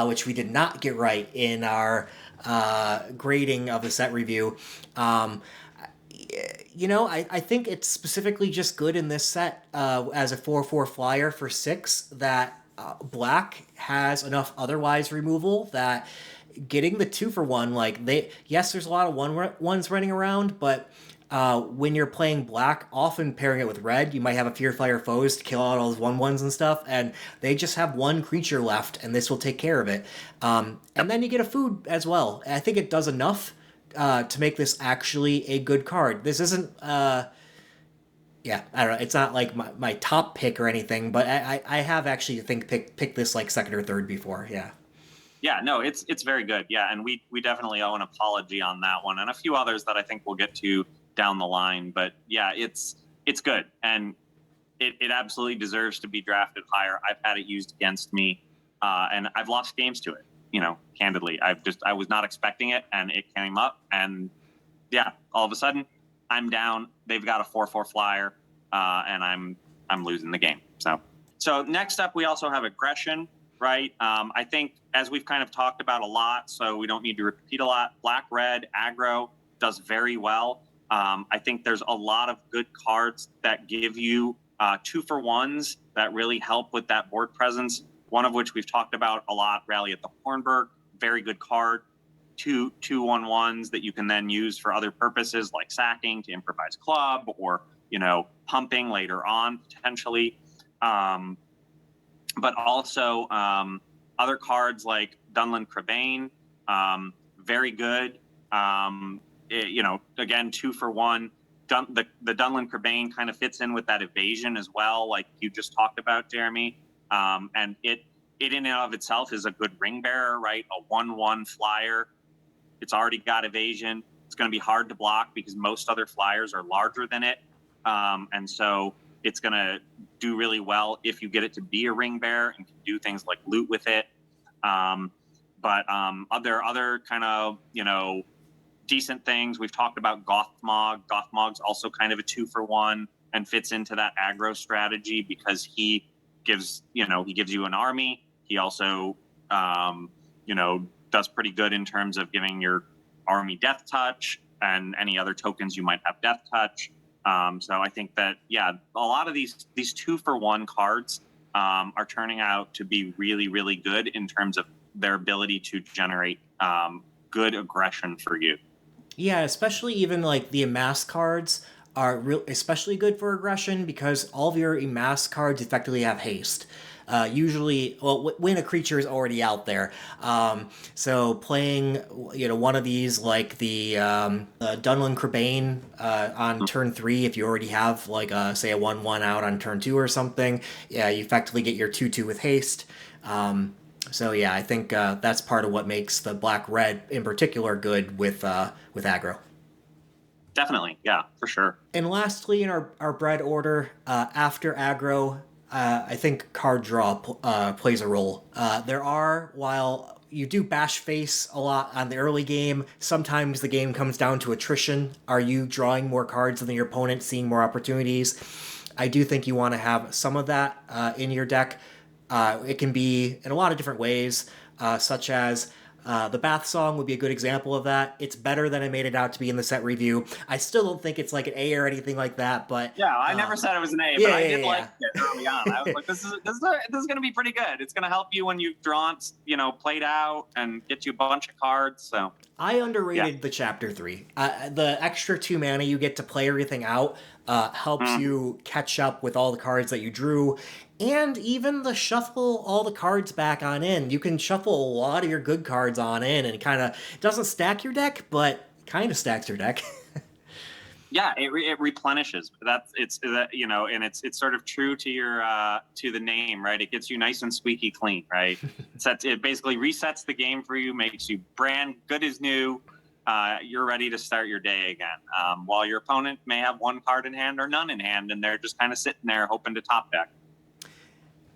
B: which we did not get right in our grading of the set review. I think it's specifically just good in this set as a 4/4 flyer for 6 that black has enough otherwise removal that getting the 2-for-1, there's a lot of 1/1s running around, but when you're playing black, often pairing it with red, you might have a Fear Fire Foes to kill out all those 1/1s and stuff, and they just have one creature left, and this will take care of it. And then you get a food as well. I think it does enough to make this actually a good card. This isn't, I don't know, it's not like my top pick or anything, but I have actually picked this like second or third before, yeah.
A: Yeah, no, it's very good. Yeah, and we definitely owe an apology on that one, and a few others that I think we'll get to down the line. But yeah, it's good, and it absolutely deserves to be drafted higher. I've had it used against me, and I've lost games to it. Candidly, I was not expecting it, and it came up, and yeah, all of a sudden I'm down. They've got a 4/4 flyer, and I'm losing the game. So next up, we also have Aggression. Right. I think as we've kind of talked about a lot, so we don't need to repeat a lot. Black, red, aggro does very well. I think there's a lot of good cards that give you 2-for-1s that really help with that board presence. One of which we've talked about a lot, Rally at the Hornburg, very good card. 2/1/1s that you can then use for other purposes like sacking to improvise club or, pumping later on potentially. But also other cards like Dunlin Crabane, very good. Again, 2-for-1. The Dunlin Crabane kind of fits in with that evasion as well, like you just talked about, Jeremy. And it in and of itself is a good ring bearer, right? A 1/1 flyer. It's already got evasion. It's going to be hard to block because most other flyers are larger than it. And so it's going to do really well if you get it to be a ring bearer and can do things like loot with it. But other kind of, decent things. We've talked about Gothmog. Gothmog's also kind of a 2-for-1 and fits into that aggro strategy because he gives you an army. He also, does pretty good in terms of giving your army death touch and any other tokens you might have death touch. So I think that, a lot of these 2-for-1 cards are turning out to be really, really good in terms of their ability to generate good aggression for you.
B: Yeah, especially even like the amass cards are especially good for aggression because all of your amass cards effectively have haste. Usually, when a creature is already out there. So playing, one of these like the Dunlin Crabane on turn 3, if you already have like say a 1/1 out on turn 2 or something, yeah, you effectively get your 2/2 with haste. So yeah, I think that's part of what makes the black-red in particular good with aggro.
A: Definitely, yeah, for sure.
B: And lastly, in our bread order, after aggro, I think card draw plays a role. While you do bash face a lot on the early game, sometimes the game comes down to attrition. Are you drawing more cards than your opponent, seeing more opportunities? I do think you want to have some of that in your deck. It can be in a lot of different ways, such as the Bath Song would be a good example of that. It's better than I made it out to be in the set review. I still don't think it's like an A or anything like that, but
A: yeah, I never said it was an A, but I did like it early on. I was like, this is going to be pretty good. It's going to help you when you've drawn, played out, and get you a bunch of cards. So
B: I underrated the chapter 3. The extra 2 mana you get to play everything out helps you catch up with all the cards that you drew, and even the shuffle all the cards back on in. You can shuffle a lot of your good cards on in, and it doesn't stack your deck, but kind of stacks your deck.
A: Yeah, it replenishes. That's it's that and it's sort of true to your to the name, right? It gets you nice and squeaky clean, right? It basically resets the game for you, makes you brand good as new. You're ready to start your day again. While your opponent may have one card in hand or none in hand, and they're just kind of sitting there hoping to top deck.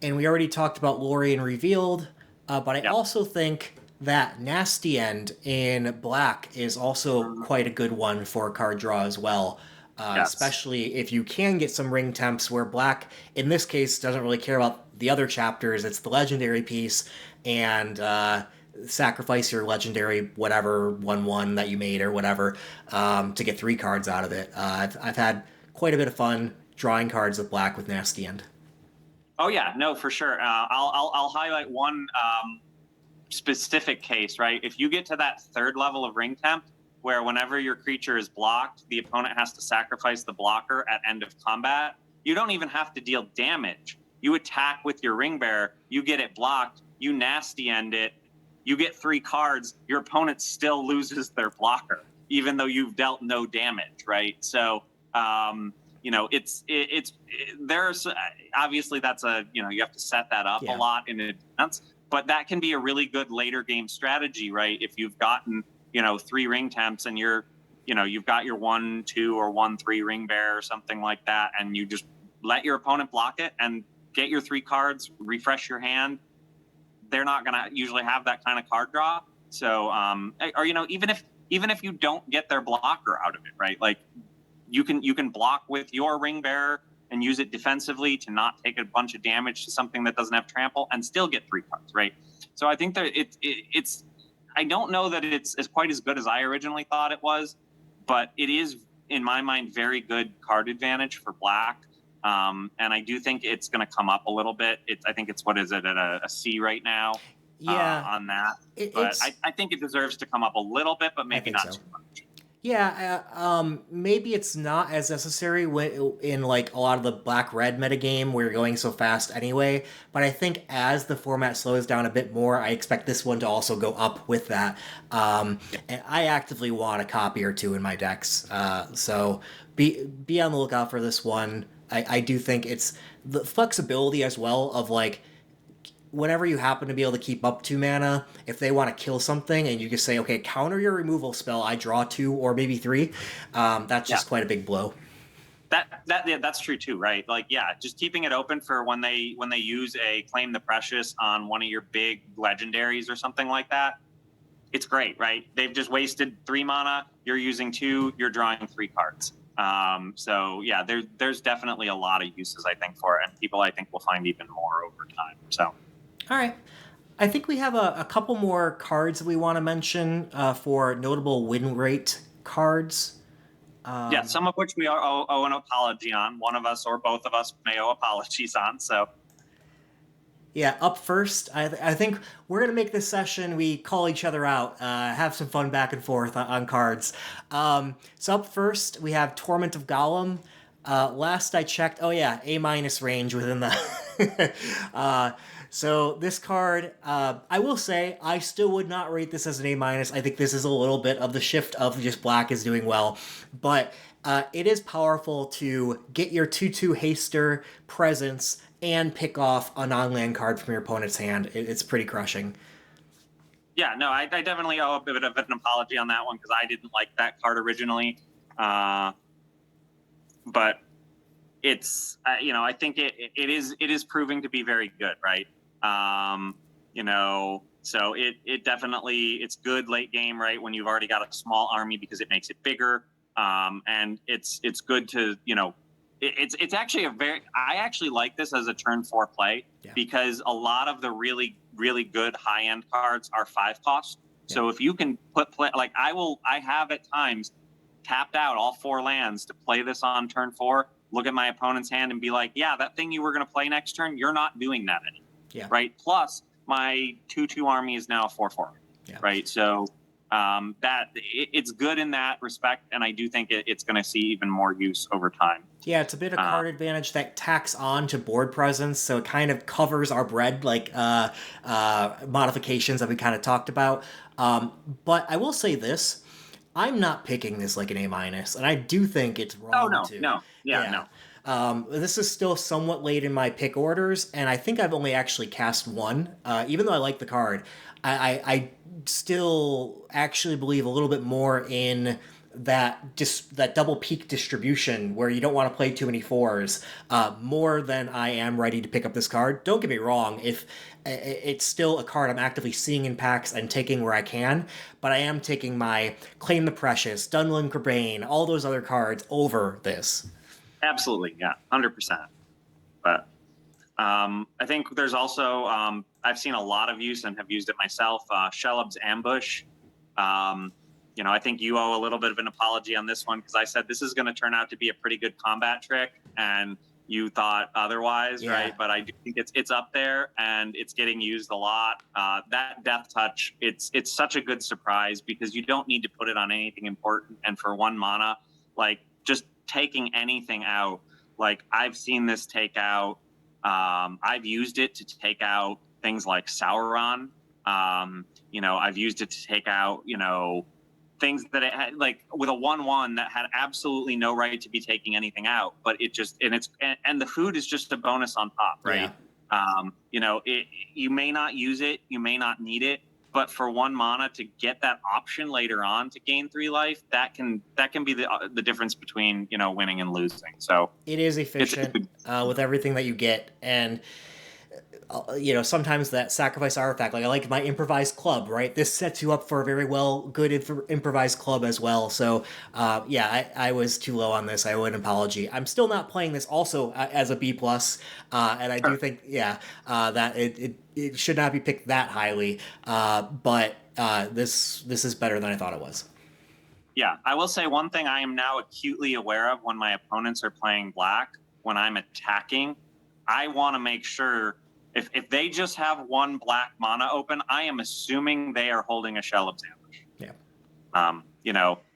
B: And we already talked about Lorien Revealed, but I also think that Nasty End in black is also quite a good one for card draw as well. Especially if you can get some ring temps where black, in this case, doesn't really care about the other chapters. It's the legendary piece, and sacrifice your legendary whatever 1/1 that you made or whatever to get 3 cards out of it. I've had quite a bit of fun drawing cards with black with Nasty End.
A: Oh yeah, no, for sure. I'll highlight one specific case, right? If you get to that 3rd level of ring temp, where whenever your creature is blocked, the opponent has to sacrifice the blocker at end of combat, you don't even have to deal damage. You attack with your ring bearer, you get it blocked, you nasty end it, you get 3 cards, your opponent still loses their blocker, even though you've dealt no damage, right? So there's obviously that's you have to set that up a lot in advance, but that can be a really good later game strategy, right? If you've gotten 3 ring temps and you've got your 1/2 or 1/3 ring bearer or something like that, and you just let your opponent block it and get your 3 cards, refresh your hand. They're not going to usually have that kind of card draw. So or even if you don't get their blocker out of it, right? Like you can block with your ring bearer and use it defensively to not take a bunch of damage to something that doesn't have trample and still get 3 cards, right? So I think that it's I don't know that it's quite as good as I originally thought it was, but it is in my mind very good card advantage for black. And I do think it's going to come up a little bit. I think it's, what is it, at a C right now?
B: Yeah,
A: on that. But I think it deserves to come up a little bit, but maybe not too much.
B: Yeah, maybe it's not as necessary in like a lot of the black-red metagame where you're going so fast anyway, but I think as the format slows down a bit more, I expect this one to also go up with that. And I actively want a copy or 2 in my decks, so be on the lookout for this one. I do think it's the flexibility as well of like, whenever you happen to be able to keep up 2 mana, if they want to kill something and you just say, okay, counter your removal spell, I draw 2 or maybe 3, that's just quite a big blow.
A: That's true too, right? Like, just keeping it open for when they use a Claim the Precious on one of your big legendaries or something like that. It's great, right? They've just wasted 3 mana. You're using 2. You're drawing 3 cards. So yeah, there's definitely a lot of uses, I think, for it, and people I think will find even more over time. So.
B: All right. I think we have a couple more cards that we want to mention for notable win rate cards.
A: Some of which we owe an apology on. One of us or both of us may owe apologies on. So.
B: Yeah, up first, I think we're going to make this session, we call each other out, have some fun back and forth on cards. So up first, we have Torment of Golem. Last I checked, A- range within the... So this card, I will say, I still would not rate this as an A-. I think this is a little bit of the shift of just black is doing well. But it is powerful to get your 2/2 haster presence and pick off a non-land card from your opponent's hand. It's pretty crushing.
A: Yeah, no, I definitely owe a bit of an apology on that one because I didn't like that card originally. But it's, I think it is proving to be very good, right? So it definitely, it's good late game, right? When you've already got a small army because it makes it bigger. And it's good to, it's actually I actually like this as a turn 4 play because a lot of the really, really good high end cards are 5 cost. Yeah. So if you can like I have at times tapped out all 4 lands to play this on turn 4, look at my opponent's hand and be like, yeah, that thing you were going to play next turn, you're not doing that anymore. Yeah. Right. Plus my 2/2 army is now a 4/4. Yeah. Right. So, it's good in that respect, and I do think it's going to see even more use over time.
B: Yeah, it's a bit of card advantage that tacks on to board presence, so it kind of covers our bread, like modifications that we kind of talked about. But I will say this: I'm not picking this like an A minus, and I do think it's
A: Oh
B: wrong
A: no,
B: to.
A: no, yeah,
B: Yeah.
A: no.
B: This is still somewhat late in my pick orders, and I think I've only actually cast one. Even though I like the card, I still actually believe a little bit more in that double peak distribution where you don't want to play too many fours, more than I am ready to pick up this card. Don't get me wrong, if it's still a card I'm actively seeing in packs and taking where I can, but I am taking my Claim the Precious, Dunlin Crebain, all those other cards over this.
A: Absolutely, yeah, 100%. But I think there's also I've seen a lot of use and have used it myself. Shelob's Ambush. I think you owe a little bit of an apology on this one because I said this is going to turn out to be a pretty good combat trick, and you thought otherwise,
B: Yeah.
A: right? But I do think it's up there and it's getting used a lot. That Death Touch, it's such a good surprise because you don't need to put it on anything important, and for 1 mana, like just taking anything out. Like I've seen this take out. I've used it to take out things like Sauron. I've used it to take out, things that it had, like with a 1/1 that had absolutely no right to be taking anything out, but it just and the food is just a bonus on top, right? Yeah. You may not use it, you may not need it, but for 1 mana to get that option later on to gain 3 life, that can be the difference between winning and losing. So
B: it is efficient with everything that you get, and sometimes that sacrifice artifact, like I like my improvised club, right? This sets you up for a very good improvised club as well. So I was too low on this. I owe an apology. I'm still not playing this also as a B plus, and I do think that it should not be picked that highly. But this is better than I thought it was.
A: Yeah, I will say one thing I am now acutely aware of when my opponents are playing black, when I'm attacking, I want to make sure if they just have 1 black mana open, I am assuming they are holding a Shelob's Ambush.
B: Yeah.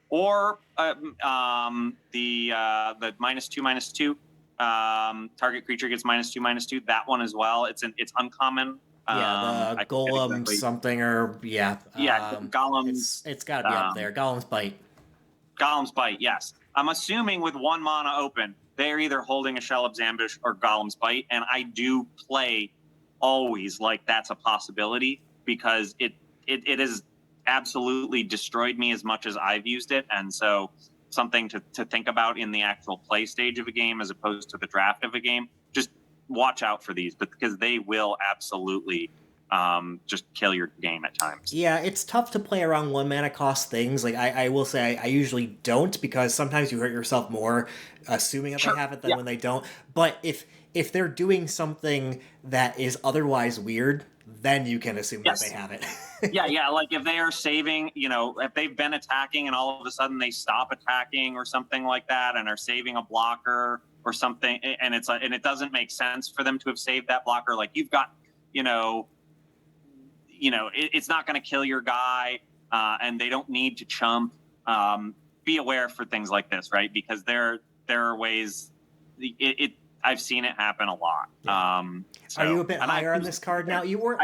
A: Or the -2/-2 target creature gets -2/-2. That one as well. It's uncommon.
B: The Golem
A: exactly.
B: Something or
A: Golem's.
B: It's got to be up there. Golem's Bite.
A: Golem's Bite, yes. I'm assuming with 1 mana open, they're either holding a Shelob's Ambush or Golem's Bite, and I do play always like that's a possibility because it has absolutely destroyed me as much as I've used it, and so something to think about in the actual play stage of a game as opposed to the draft of a game. Just watch out for these because they will absolutely just kill your game at times.
B: Yeah, it's tough to play around 1 mana cost things. Like I will say I usually don't because sometimes you hurt yourself more assuming that they have it than when they don't. But if they're doing something that is otherwise weird, then you can assume that they have it.
A: yeah. Like if they are saving, if they've been attacking and all of a sudden they stop attacking or something like that and are saving a blocker or something, and it doesn't make sense for them to have saved that blocker. Like you've got, it's not going to kill your guy, and they don't need to chump. Be aware for things like this, right? Because there are ways. I've seen it happen a lot.
B: Yeah. Are you a bit higher on this card now? You weren't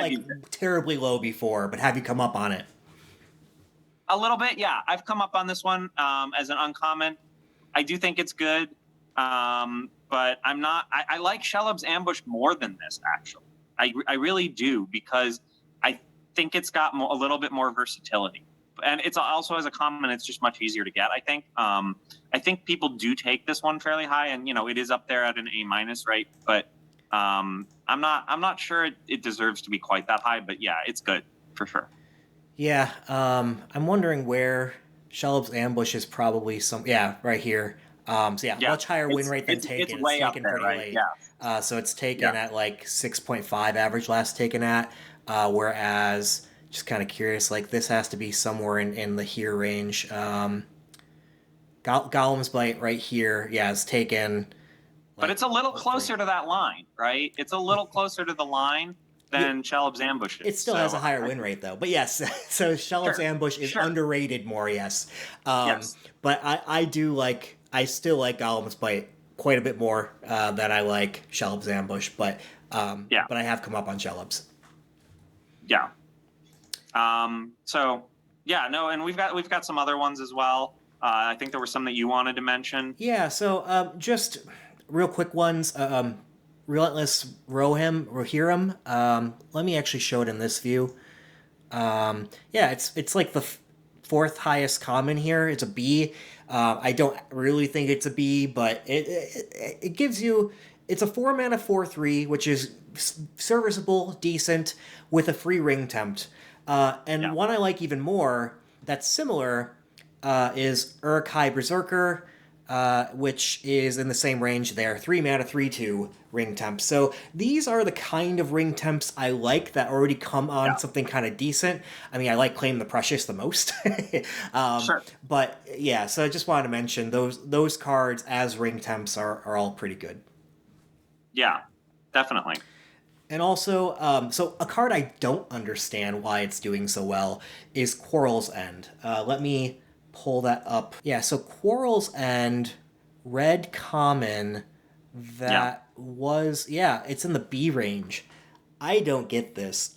B: terribly low before, but have you come up on it?
A: A little bit, yeah. I've come up on this one as an uncommon. I do think it's good, but I'm not. I like Shelob's Ambush more than this, actually. I really do because I think it's got a little bit more versatility, and it's also as a common. It's just much easier to get. I think. I think people do take this one fairly high, and it is up there at an A minus, right? But I'm not sure it deserves to be quite that high. But yeah, it's good for sure.
B: Yeah, I'm wondering where Shelob's Ambush is probably right here. Much higher win rate than Taken.
A: It's way
B: taken
A: up there,
B: pretty
A: right?
B: late.
A: Yeah.
B: So it's taken at like 6.5 average last taken at, whereas just kind of curious, like this has to be somewhere in the here range. Golem's Bite right here, it's taken.
A: But it's a little closer to that line, right? It's a little closer to the line. than Shelob's Ambush is.
B: It still has a higher win rate, though. But yes, so Shelob's Ambush is underrated more, yes.
A: Yes.
B: But I still like Golem's Bite quite a bit more than I like Shelob's Ambush. But but I have come up on Shelob's.
A: Yeah. So yeah, no, and we've got some other ones as well. I think there were some that you wanted to mention.
B: Yeah. So just real quick ones. Relentless Rohirrim. Let me actually show it in this view. Yeah, it's like the fourth highest common here. It's a B. I don't really think it's a B, but it gives you. It's a 4-mana 4/3, which is serviceable, decent, with a free ring tempt. And one I like even more that's similar is Uruk-hai Berserker, which is in the same range there. 3-mana 3/2 ring temps. So these are the kind of ring temps I like that already come on something kind of decent. I mean, I like Claim the Precious the most.
A: Sure.
B: But yeah, so I just wanted to mention those cards as ring temps are all pretty good.
A: Yeah, definitely.
B: And also, so a card I don't understand why it's doing so well is Quarrel's End. Let me pull that up. Yeah, so Quarrel's End, red common, that was, it's in the B range. I don't get this.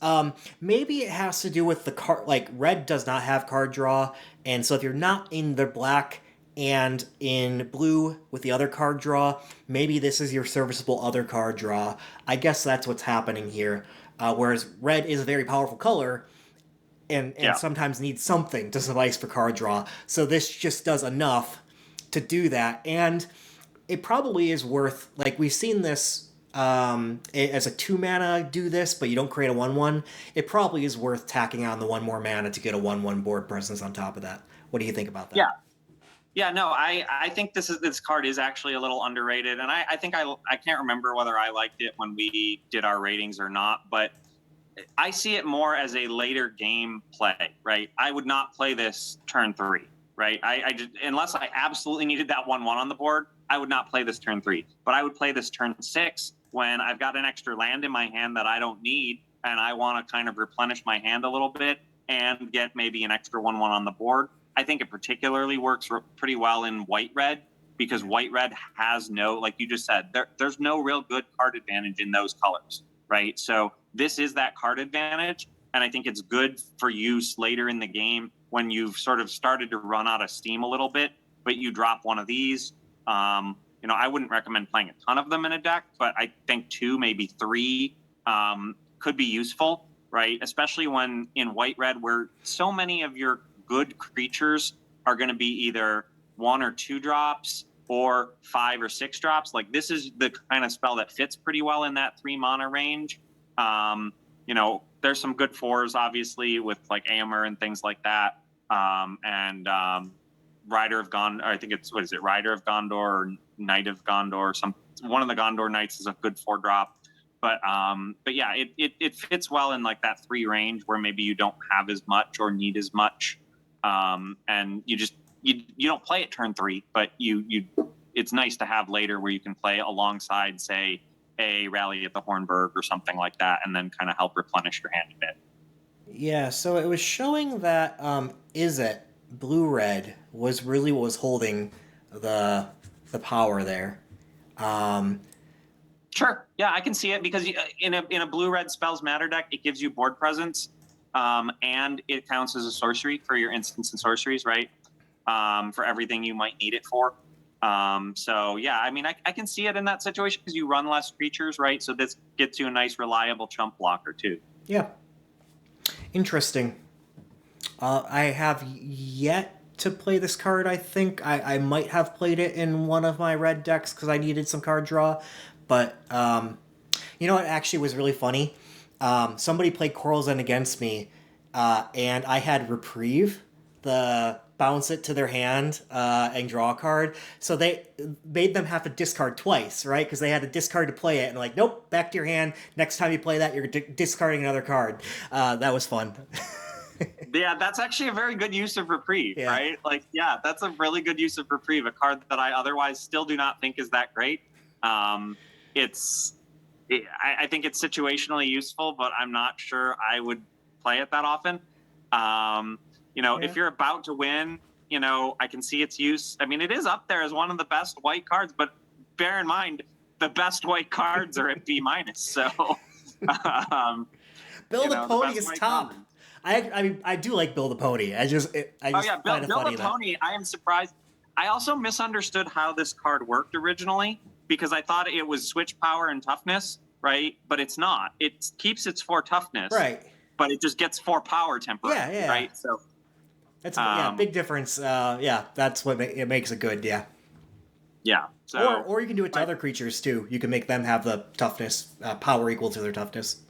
B: Maybe it has to do with the card, like red does not have card draw, and so if you're not in the black and in blue with the other card draw, maybe this is your serviceable other card draw. I guess that's what's happening here. Whereas red is a very powerful color, and sometimes needs something to suffice for card draw. So this just does enough to do that, and it probably is worth, like, we've seen this as a 2-mana do this, but you don't create a 1/1. It probably is worth tacking on the 1 more mana to get a 1/1 board presence on top of that. What do you think about that?
A: Yeah, no, I think this card is actually a little underrated, and I think I can't remember whether I liked it when we did our ratings or not, but I see it more as a later game play, right? I would not play this turn 3, right? I just, unless I absolutely needed that 1/1 on the board, I would not play this turn 3. But I would play this turn 6 when I've got an extra land in my hand that I don't need, and I want to kind of replenish my hand a little bit and get maybe an extra 1/1 on the board. I think it particularly works pretty well in white-red, because white-red has no, like you just said, there's no real good card advantage in those colors, right? So this is that card advantage, and I think it's good for use later in the game when you've sort of started to run out of steam a little bit, but you drop one of these. I wouldn't recommend playing a ton of them in a deck, but I think 2, maybe 3 could be useful, right? Especially when in white-red, where so many of your good creatures are going to be either 1 or 2 drops or 5 or 6 drops. Like, this is the kind of spell that fits pretty well in that 3-mana range. There's some good 4s, obviously, with like Aemir and things like that. And Rider of Gondor, I think it's, what is it, Rider of Gondor or Knight of Gondor? One of the Gondor Knights is a good 4-drop. But yeah, it fits well in like that 3 range where maybe you don't have as much or need as much. And you don't play it turn 3, but it's nice to have later where you can play alongside, say, a Rally at the Hornburg or something like that, and then kind of help replenish your hand a bit.
B: Yeah, so it was showing that Izzet blue-red was really what was holding the power there.
A: Sure. Yeah, I can see it, because in a blue-red spells matter deck, it gives you board presence, and it counts as a sorcery for your instants and sorceries, right? For everything you might need it for. So yeah, I mean, I can see it in that situation because you run less creatures, right? So this gets you a nice, reliable chump blocker too.
B: Yeah. Interesting. I have yet to play this card, I think. I might have played it in one of my red decks because I needed some card draw. But, you know what actually was really funny? Somebody played Quarrel's End against me, and I had Reprieve, the bounce it to their hand and draw a card. So they made them have to discard twice, right? Because they had to discard to play it. And like, nope, back to your hand. Next time you play that, you're discarding another card. That was fun.
A: Yeah, that's actually a very good use of Reprieve, right? Like, yeah, that's a really good use of Reprieve, a card that I otherwise still do not think is that great. It's I think it's situationally useful, but I'm not sure I would play it that often. If you're about to win, I can see its use. I mean, it is up there as one of the best white cards, but bear in mind the best white cards are at B minus. So,
B: Build a Pony is top.
A: Commons.
B: I mean, I do like Build a Pony. I just find it funny
A: Build a Pony. I am surprised. I also misunderstood how this card worked originally because I thought it was switch power and toughness, right? But it's not. It keeps its 4 toughness,
B: right?
A: But it just gets 4 power temporarily,
B: yeah.
A: right? So
B: that's big difference. That's what it makes it good. Yeah.
A: Yeah. So
B: or you can do it to other creatures too. You can make them have the toughness power equal to their toughness.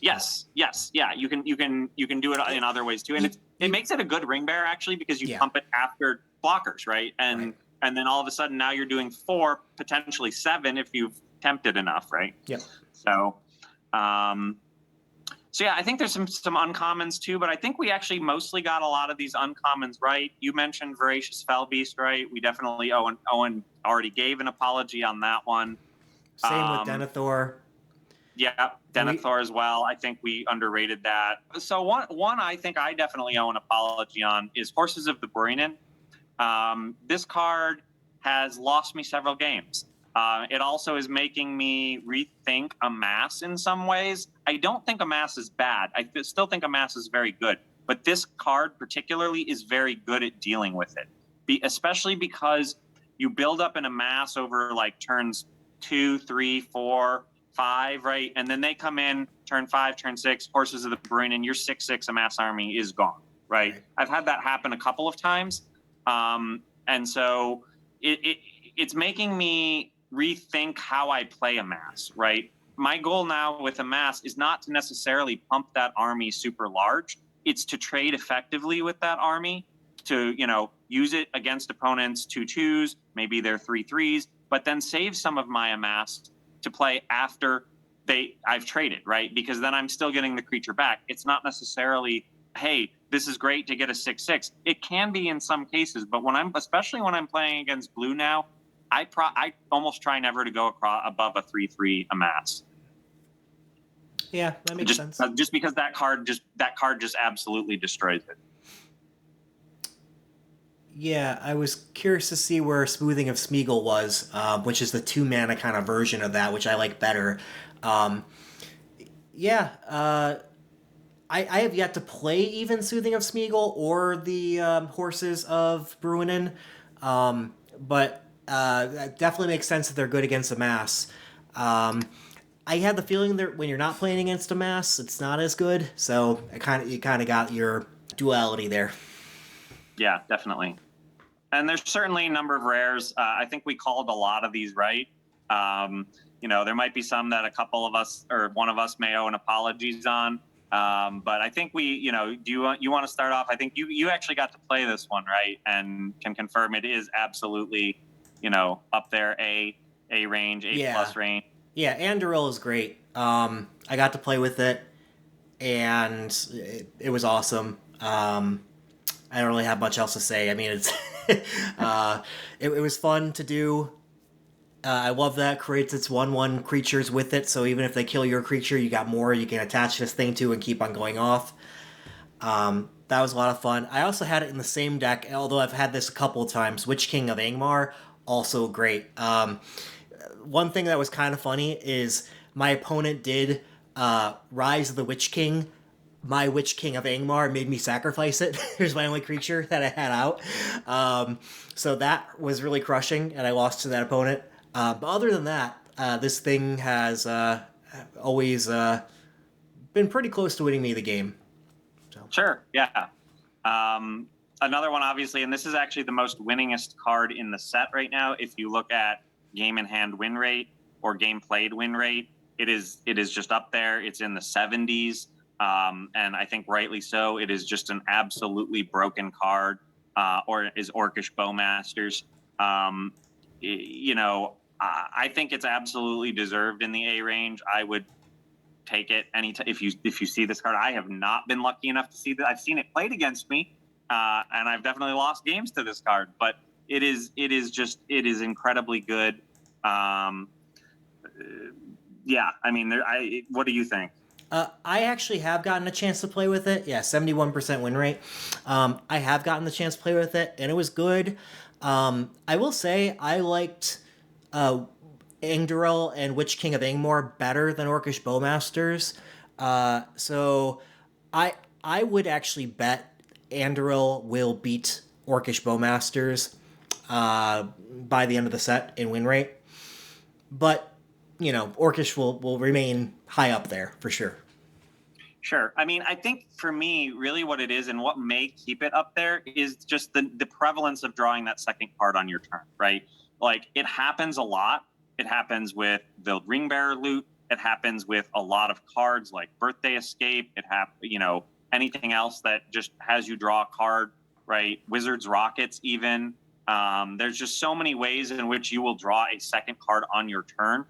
A: Yes. Yeah. You can do it in other ways too, and it makes it a good ring bearer actually because you pump it after blockers, right? And then all of a sudden now you're doing 4, potentially 7 if you've tempted enough, right?
B: Yeah.
A: So, yeah, I think there's some uncommons too, but I think we actually mostly got a lot of these uncommons right. You mentioned Voracious Fellbeast, right? We definitely Owen already gave an apology on that one.
B: Same with Denethor.
A: Yeah, Denethor as well. I think we underrated that. So one I think I definitely owe an apology on is Horses of the Bruinen. This card has lost me several games. It also is making me rethink Amass in some ways. I don't think Amass is bad. I still think Amass is very good. But this card particularly is very good at dealing with it, especially because you build up an Amass over like turns 2, 3, 4, 5, right? And then they come in turn 5, turn 6, Horses of the Bruinen, your 6/6 Amass army is gone, right? I've had that happen a couple of times. And so it's making me rethink how I play Amass, right? My goal now with Amass is not to necessarily pump that army super large. It's to trade effectively with that army, to, use it against opponents 2/2s, maybe they're 3/3s, but then save some of my Amass to play after I've traded, right? Because then I'm still getting the creature back. It's not necessarily, hey, this is great to get a 6/6. It can be in some cases, but especially when I'm playing against blue now, I almost try never to go above a 3/3 Amass.
B: Yeah, that makes sense.
A: Just because that card just absolutely destroys it.
B: Yeah, I was curious to see where Smoothing of Smeagol was, which is the 2 mana kind of version of that, which I like better. I have yet to play even Soothing of Smeagol or the Horses of Bruinen, but that definitely makes sense that they're good against Amass. I had the feeling that when you're not playing against Amass, it's not as good, so you kind of got your duality there.
A: Yeah, definitely. And there's certainly a number of rares. I think we called a lot of these right. There might be some that a couple of us or one of us may owe an apologies on. But I think do you want to start off? I think you actually got to play this one, right? And can confirm it is absolutely, up there, A range, A plus range.
B: Yeah, Andoril is great. I got to play with it, and it was awesome. I don't really have much else to say. I mean, it's it was fun to do. I love that it creates its 1/1 creatures with it, so even if they kill your creature, you got more you can attach this thing to and keep on going off. That was a lot of fun. I also had it in the same deck, although I've had this a couple of times. Witch King of Angmar, also great. One thing that was kind of funny is my opponent did Rise of the Witch King. My Witch King of Angmar made me sacrifice it. Here's my only creature that I had out. So that was really crushing, and I lost to that opponent. But other than that, this thing has always been pretty close to winning me the game. So.
A: Sure, yeah. Another one, obviously, and this is actually the most winningest card in the set right now. If you look at game in hand win rate or game played win rate, it is just up there. It's in the 70s. And I think rightly so. It is just an absolutely broken card, or is Orcish Bowmasters. I think it's absolutely deserved in the A range. I would take it anytime if you see this card. I have not been lucky enough to see that. I've seen it played against me, and I've definitely lost games to this card. But it is incredibly good. yeah, I mean, what do you think?
B: I actually have gotten a chance to play with it. Yeah, 71% win rate. I have gotten the chance to play with it, and it was good. I will say I liked Angdarel and Witch King of Angmor better than Orcish Bowmasters. So I would actually bet Andoril will beat Orcish Bowmasters by the end of the set in win rate. But, Orcish will remain high up there for sure.
A: Sure. I mean, I think for me, really what it is and what may keep it up there is just the prevalence of drawing that second card on your turn, right? Like, it happens a lot. It happens with the Ring Bearer loot. It happens with a lot of cards like Birthday Escape. Anything else that just has you draw a card, right? Wizard's Rockets, even. There's just so many ways in which you will draw a second card on your turn.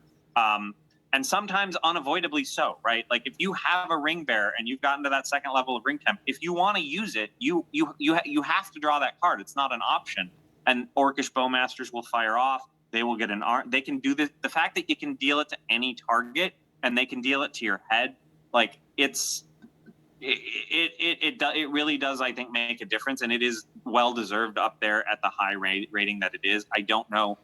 A: And sometimes unavoidably so, right? Like, if you have a Ring Bearer and you've gotten to that second level of ring temp, if you want to use it, you have to draw that card. It's not an option. And Orcish Bowmasters will fire off. They will get they can do this. The fact that you can deal it to any target and they can deal it to your head, like, it really does, I think, make a difference, and it is well deserved up there at the high rating that it is. I don't know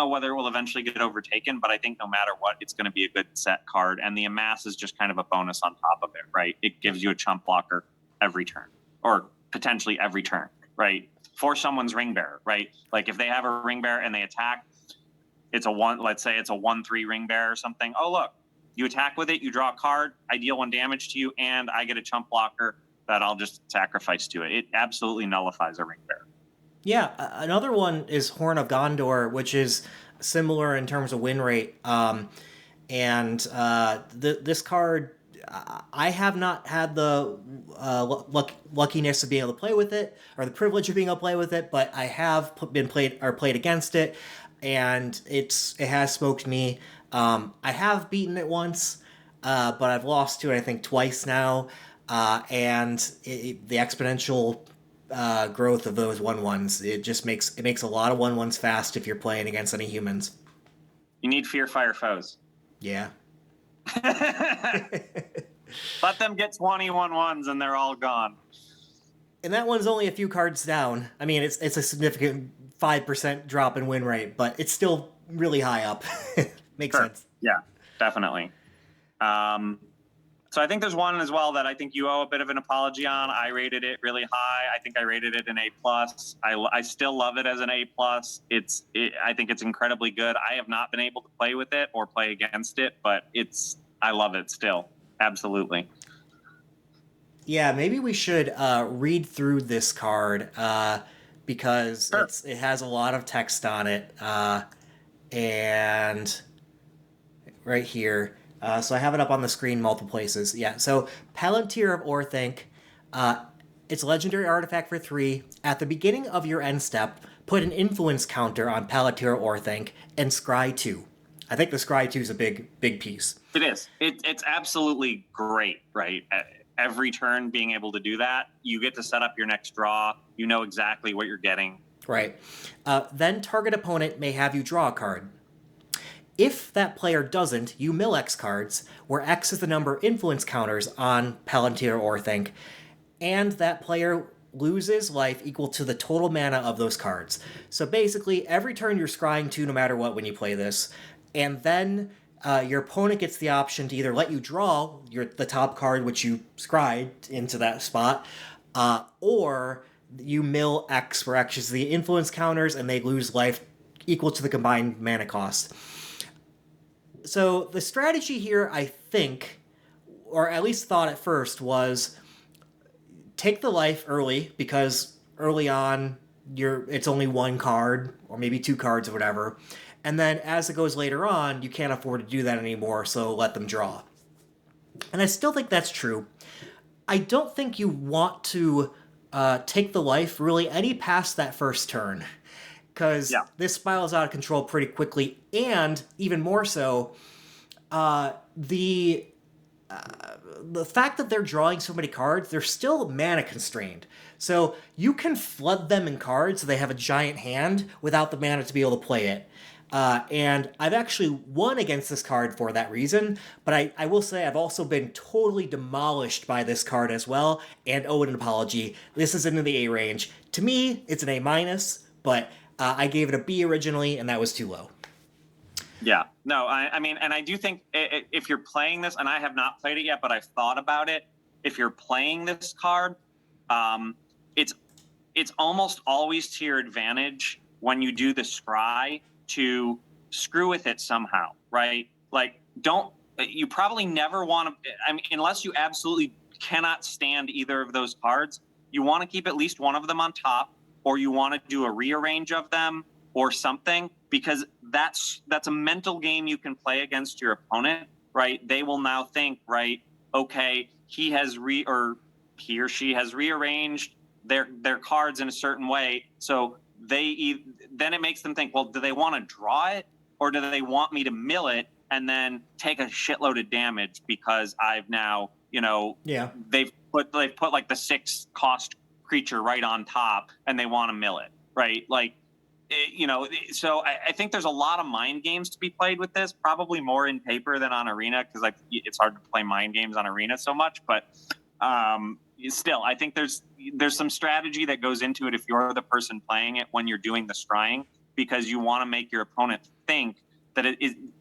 A: whether it will eventually get overtaken, but I think no matter what, it's going to be a good set card, and the Amass is just kind of a bonus on top of it, right? It gives you a chump blocker every turn, or potentially every turn, right? For someone's Ring Bearer, right? Like, if they have a Ring Bearer and they attack, let's say it's a 1/3 Ring Bearer or something. Oh, look, you attack with it, you draw a card, I deal 1 damage to you, and I get a chump blocker that I'll just sacrifice to it. It absolutely nullifies a Ring Bearer.
B: Yeah, another one is Horn of Gondor, which is similar in terms of win rate. This card, I have not had the luckiness of being able to play with it, or the privilege of being able to play with it, but I have played against it, and it has smoked me. I have beaten it once, but I've lost to it, I think, twice now. And the exponential growth of those 1/1s, it just makes a lot of 1/1s fast if you're playing against any humans.
A: You need Fear Fire foes.
B: Yeah.
A: Let them get 21/1s and they're all gone.
B: And that one's only a few cards down. I mean, it's a significant 5% drop in win rate, but it's still really high up. Makes sense.
A: Yeah, definitely. So I think there's one as well that I think you owe a bit of an apology on. I rated it really high. I think I rated it an A+. I still love it as an A+. I think it's incredibly good. I have not been able to play with it or play against it, but I love it still. Absolutely.
B: Yeah, maybe we should read through this card because
A: Sure.
B: it has a lot of text on it. And right here. So I have it up on the screen multiple places. Yeah, so Palantir of Orthanc. It's a legendary artifact for 3. At the beginning of your end step, put an influence counter on Palantir of Orthanc and scry 2. I think the scry 2 is a big piece.
A: It is. It's absolutely great, right? Every turn being able to do that, you get to set up your next draw. You know exactly what you're getting.
B: Right. Then target opponent may have you draw a card. If that player doesn't, you mill X cards, where X is the number of influence counters on Palantir or Orthanc, and that player loses life equal to the total mana of those cards. So basically, every turn you're scrying 2 no matter what when you play this, and then your opponent gets the option to either let you draw the top card which you scryed into that spot, or you mill X, where X is the influence counters, and they lose life equal to the combined mana cost. So the strategy here, I think, or at least thought at first, was take the life early, because early on it's only 1 card, or maybe 2 cards or whatever, and then as it goes later on, you can't afford to do that anymore, so let them draw. And I still think that's true. I don't think you want to take the life really any past that first turn, because this spirals out of control pretty quickly, and even more so, the fact that they're drawing so many cards, they're still mana constrained. So you can flood them in cards so they have a giant hand without the mana to be able to play it. And I've actually won against this card for that reason, but I will say I've also been totally demolished by this card as well, and owe an apology. This is into the A range. To me, it's an A minus, but I gave it a B originally, and that was too low.
A: Yeah, no, I mean, and I do think if you're playing this, and I have not played it yet, but I've thought about it. If you're playing this card, it's almost always to your advantage when you do the scry to screw with it somehow, right? Like, you probably never want to, I mean, unless you absolutely cannot stand either of those cards, you want to keep at least one of them on top, or you want to do a rearrange of them or something, because that's a mental game you can play against your opponent, right? They will now think, right, okay, he or she has rearranged their cards in a certain way, so then it makes them think, well, do they want to draw it, or do they want me to mill it and then take a shitload of damage because I've now, they've put like the 6 cost creature right on top and they want to mill it, right? Like, so I think there's a lot of mind games to be played with this, probably more in paper than on Arena, because like it's hard to play mind games on Arena so much, but still, I think there's some strategy that goes into it if you're the person playing it when you're doing the scrying, because you want to make your opponent think that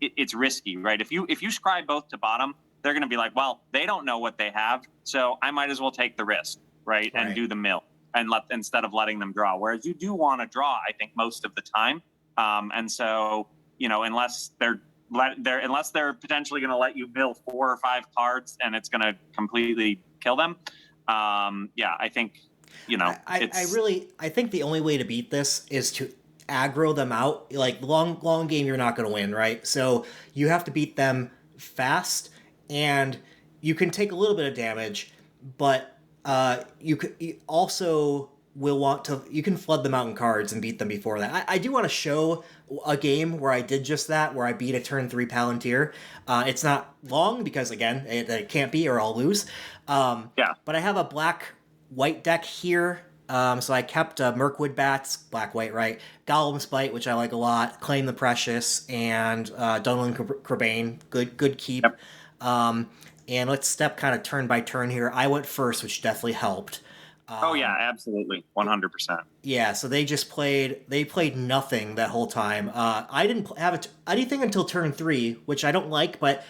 A: it's risky, right? If you scry both to bottom, they're going to be like, well, they don't know what they have, so I might as well take the risk, right? And do the mill and instead of letting them draw. Whereas you do want to draw, I think, most of the time, and so unless they're potentially going to let you mill 4 or 5 cards and it's going to completely kill them. I think
B: I think the only way to beat this is to aggro them out. Like long game, you're not going to win, right? So you have to beat them fast, and you can take a little bit of damage, but you also will want to. You can flood them out in cards and beat them before that. I do want to show a game where I did just that, where I beat a turn 3 Palantir. It's not long because again, it can't be or I'll lose. But I have a black-white deck here. So I kept Mirkwood Bats, black-white, right? Golem's Bite, which I like a lot. Claim the Precious, and Dunlin Crebain. Good keep.
A: Yep.
B: And let's step kind of turn by turn here. I went first, which definitely helped.
A: Oh yeah, absolutely, 100%.
B: Yeah, so they played nothing that whole time. I didn't have anything until turn 3, which I don't like, but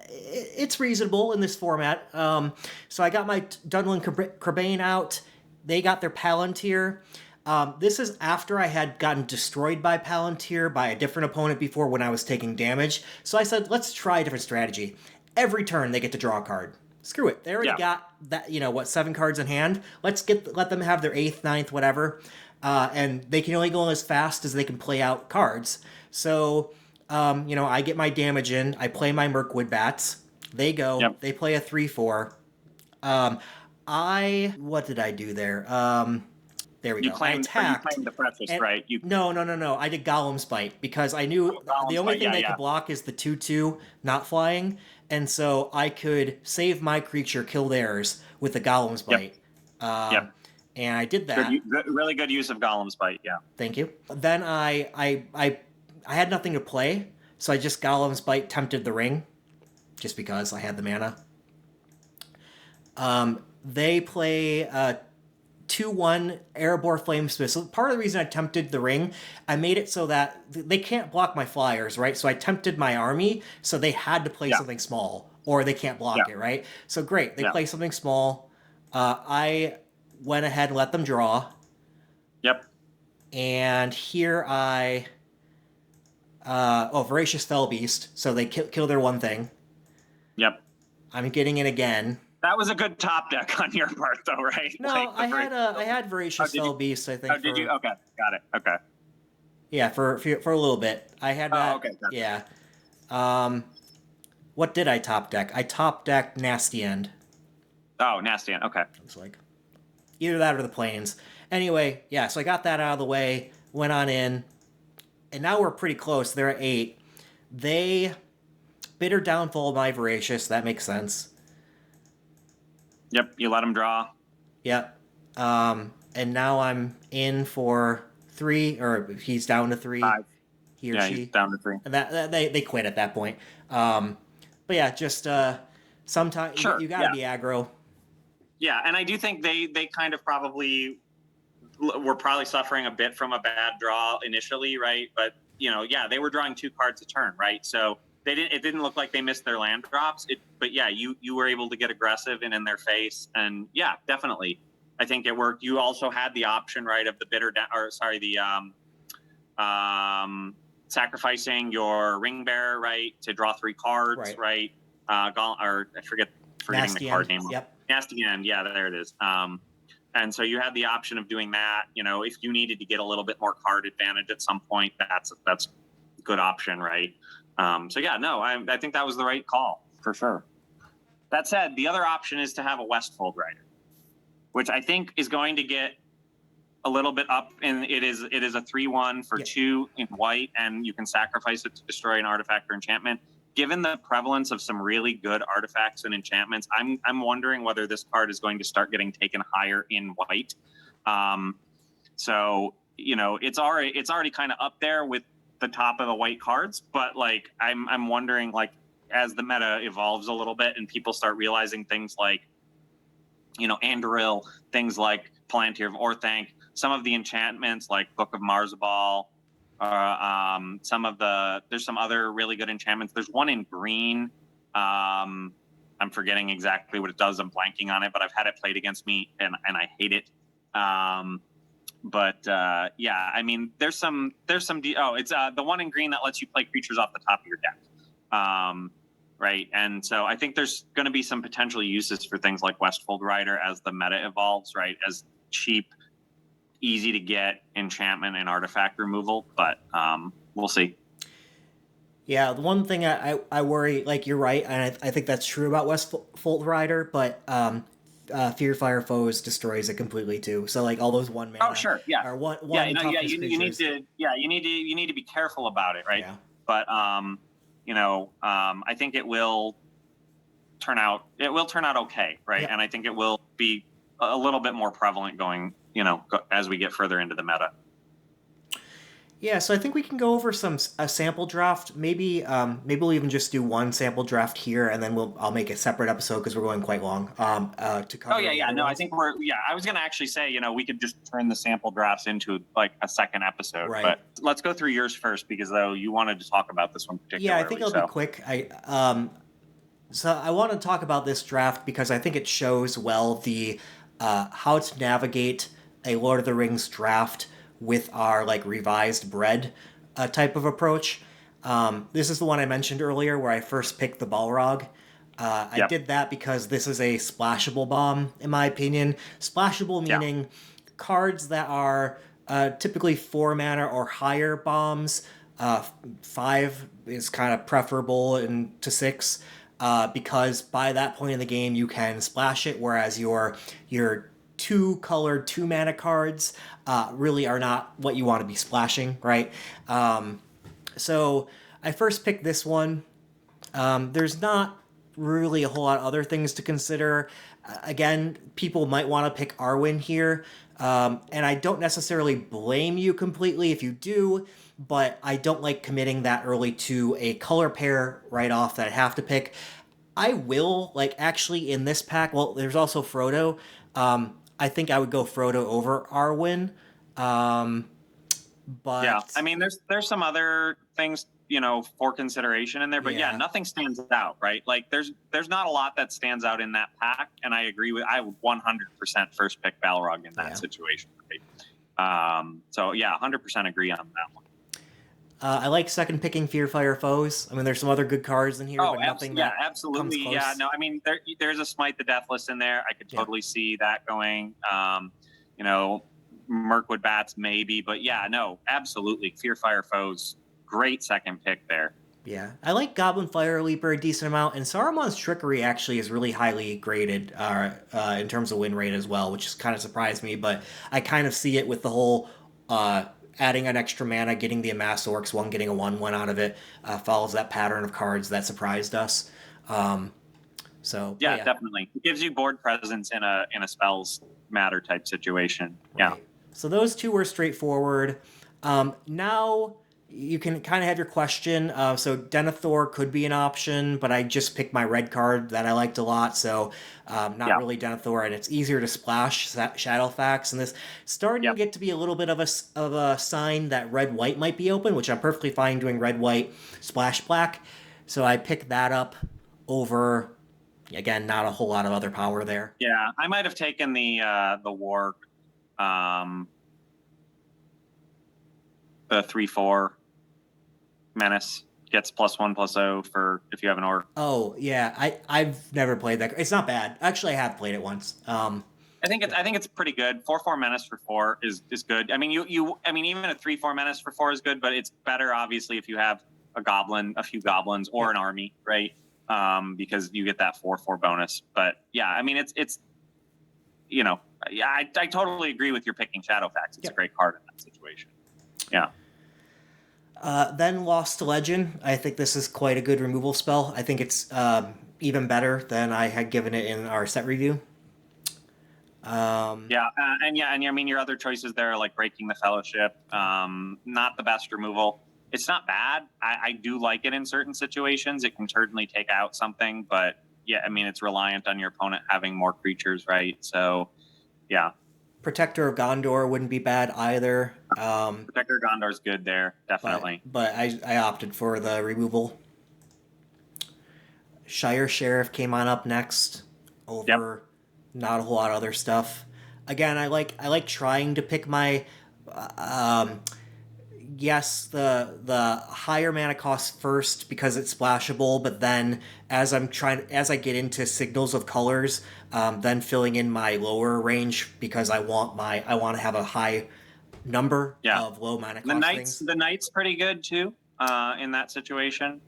B: it's reasonable in this format. So I got my Dunlin Crebain out. They got their Palantir. This is after I had gotten destroyed by Palantir by a different opponent before when I was taking damage. So I said, let's try a different strategy. Every turn they get to draw a card. Screw it. They already got that, 7 cards in hand. Let them have their 8th, 9th, whatever. And they can only go as fast as they can play out cards. So, I get my damage in. I play my Mirkwood Bats. They go. Yep. They play a 3/4. What did I do there? There we go. I attacked.
A: You claimed the Precious, right?
B: No. I did Golem's Bite because I knew the only thing they could block is the 2/2 not flying, and so I could save my creature, kill theirs with the Golem's Bite.
A: Yep.
B: And I did that.
A: Really good use of Golem's Bite. Yeah.
B: Thank you. Then I had nothing to play, so I just Golem's Bite tempted the ring, just because I had the mana. They play 2/1 Erebor Flamesmith. So part of the reason I tempted the ring, I made it so that they can't block my flyers, right? So I tempted my army, so they had to play something small, or they can't block it, right? So great, they play something small. I went ahead and let them draw.
A: Yep.
B: And here Voracious Fellbeast, so they kill their one thing.
A: Yep.
B: I'm getting it again.
A: That was a good top deck on your part, though, right?
B: No, I had Voracious Fellbeast, I think.
A: Oh, did you? Okay, got it. Okay.
B: Yeah, for a little bit. I had that.
A: Oh, okay.
B: Yeah. What did I top deck? I top decked Nasty End.
A: Oh, Nasty End. Okay.
B: It's like either that or the Plains. Anyway, yeah. So I got that out of the way. Went on in, and now we're pretty close. They're at 8. They bitter downfall of my Voracious. That makes sense.
A: Yep, you let him draw.
B: Yep. And now I'm in for 3, or he's down to 3.
A: 5.
B: he or
A: Yeah,
B: she.
A: he's down to 3.
B: And that they quit at that point. But yeah, just sometimes
A: Sure.
B: you got to
A: Yeah.
B: be aggro.
A: Yeah, and I do think they kind of probably were probably suffering a bit from a bad draw initially, right? But yeah, they were drawing 2 cards a turn, right? So it didn't look like they missed their land drops. But yeah, you were able to get aggressive and in their face, and yeah, definitely, I think it worked. You also had the option, right, of the sacrificing your ring bearer, right, to draw 3 cards, right? Or forgetting
B: Nasty
A: the card
B: End.
A: name.
B: Yep.
A: Nasty End. Yeah, there it is. And so you had the option of doing that. If you needed to get a little bit more card advantage at some point, that's a good option, right? So yeah, no, I think that was the right call for sure. That said, the other option is to have a Westfold Rider, which I think is going to get a little bit up, and it is a 3/1 for 2 in white, and you can sacrifice it to destroy an artifact or enchantment. Given the prevalence of some really good artifacts and enchantments, I'm wondering whether this card is going to start getting taken higher in white. So it's already kind of up there with the top of the white cards, but like I'm wondering, like, as the meta evolves a little bit and people start realizing things like Andoril, things like Palantir of Orthanc, some of the enchantments like Book of Marzabal, there's some other really good enchantments. There's one in green. I'm forgetting exactly what it does. I'm blanking on it, but I've had it played against me and I hate it. Yeah, I mean, it's the one in green that lets you play creatures off the top of your deck. Right. And so I think there's going to be some potential uses for things like Westfold Rider as the meta evolves, right? As cheap, easy to get enchantment and artifact removal, but we'll see.
B: Yeah, the one thing I worry, like, you're right, and I think that's true about Westfold Rider, but Fear Fire Foes destroys it completely too. So like all those 1 mana.
A: Oh sure, yeah.
B: Or one
A: toughness
B: creatures.
A: You need to be careful about it, right?
B: Yeah.
A: But I think it will turn out okay, right?
B: Yep.
A: And I think it will be a little bit more prevalent going, as we get further into the meta.
B: Yeah, so I think we can go over a sample draft. Maybe we'll even just do one sample draft here, and then I'll make a separate episode because we're going quite long. To cover.
A: Oh yeah. No, I think I was gonna actually say, we could just turn the sample drafts into like a second episode.
B: Right.
A: But let's go through yours first, because though you wanted to talk about this one particularly.
B: Yeah, I think it'll be quick. So I want to talk about this draft because I think it shows well the how to navigate a Lord of the Rings draft with our like revised bread type of approach. This is the one I mentioned earlier where I first picked the Balrog. I did that because this is a splashable bomb, in my opinion. Splashable meaning cards that are typically 4 mana or higher bombs. 5 is kind of preferable to 6 because by that point in the game you can splash it, whereas your 2-colored 2-mana cards really are not what you want to be splashing, right? So I first picked this one. There's not really a whole lot of other things to consider. Again, people might want to pick Arwen here, and I don't necessarily blame you completely if you do, but I don't like committing that early to a color pair right off that I have to pick. I will, like, actually in this pack, well, there's also Frodo. I think I would go Frodo over Arwen. But
A: yeah, I mean, there's some other things, for consideration in there, but yeah, nothing stands out, right? Like there's not a lot that stands out in that pack, and I would 100% first pick Balrog in that situation, right? So yeah, 100% agree on that one.
B: I like second picking Fear Fire Foes. I mean, there's some other good cards in here, but nothing that
A: absolutely.
B: comes close.
A: Yeah, no, I mean, there's a Smite the Deathless in there. I could totally see that going. Mirkwood Bats maybe, but yeah, no, absolutely. Fear Fire Foes, great second pick there.
B: Yeah, I like Goblin Fire Leaper a decent amount, and Saruman's Trickery actually is really highly graded in terms of win rate as well, which has kind of surprised me, but I kind of see it with the whole adding an extra mana, getting the Amass Orcs one, getting a 1/1 out of it, follows that pattern of cards that surprised us. So
A: yeah, definitely. It gives you board presence in a spells matter type situation. Right. Yeah.
B: So those two were straightforward. Now you can kind of have your question. So Denethor could be an option, but I just picked my red card that I liked a lot, so not
A: Yeah.
B: really Denethor, and it's easier to splash Shadowfax. And this starting to
A: Yep.
B: get to be a little bit of a sign that red white might be open, which I'm perfectly fine doing red white splash black. So I picked that up over. Again, not a whole lot of other power there.
A: Yeah, I might have taken the war, the 3/4 menace gets +1/+0 for if you have an orc.
B: Oh yeah, I've never played that. It's not bad. Actually, I have played it once.
A: I think it's pretty good. 4/4 menace for 4 is good. I mean even a 3/4 menace for 4 is good, but it's better obviously if you have a few goblins, or an army, right? Because you get that 4/4 bonus. But yeah, I mean it's yeah, I totally agree with your picking Shadowfax. It's a great card in that situation. Yeah.
B: Then Lost to Legend. I think this is quite a good removal spell. I think it's even better than I had given it in our set review.
A: And I mean your other choices there are like Breaking the Fellowship. Not the best removal. It's not bad. I do like it in certain situations. It can certainly take out something, but yeah, I mean it's reliant on your opponent having more creatures, right? So, yeah.
B: Protector of Gondor wouldn't be bad either.
A: Protector of Gondor's good there, definitely.
B: But I opted for the removal. Shire Sheriff came on up next over not a whole lot of other stuff. Again, I like trying to pick my yes, the higher mana cost first because it's splashable, but then as I get into Signals of Colors, then filling in my lower range because I want to have a high number of low mana cost things.
A: The knight's pretty good too, in that situation.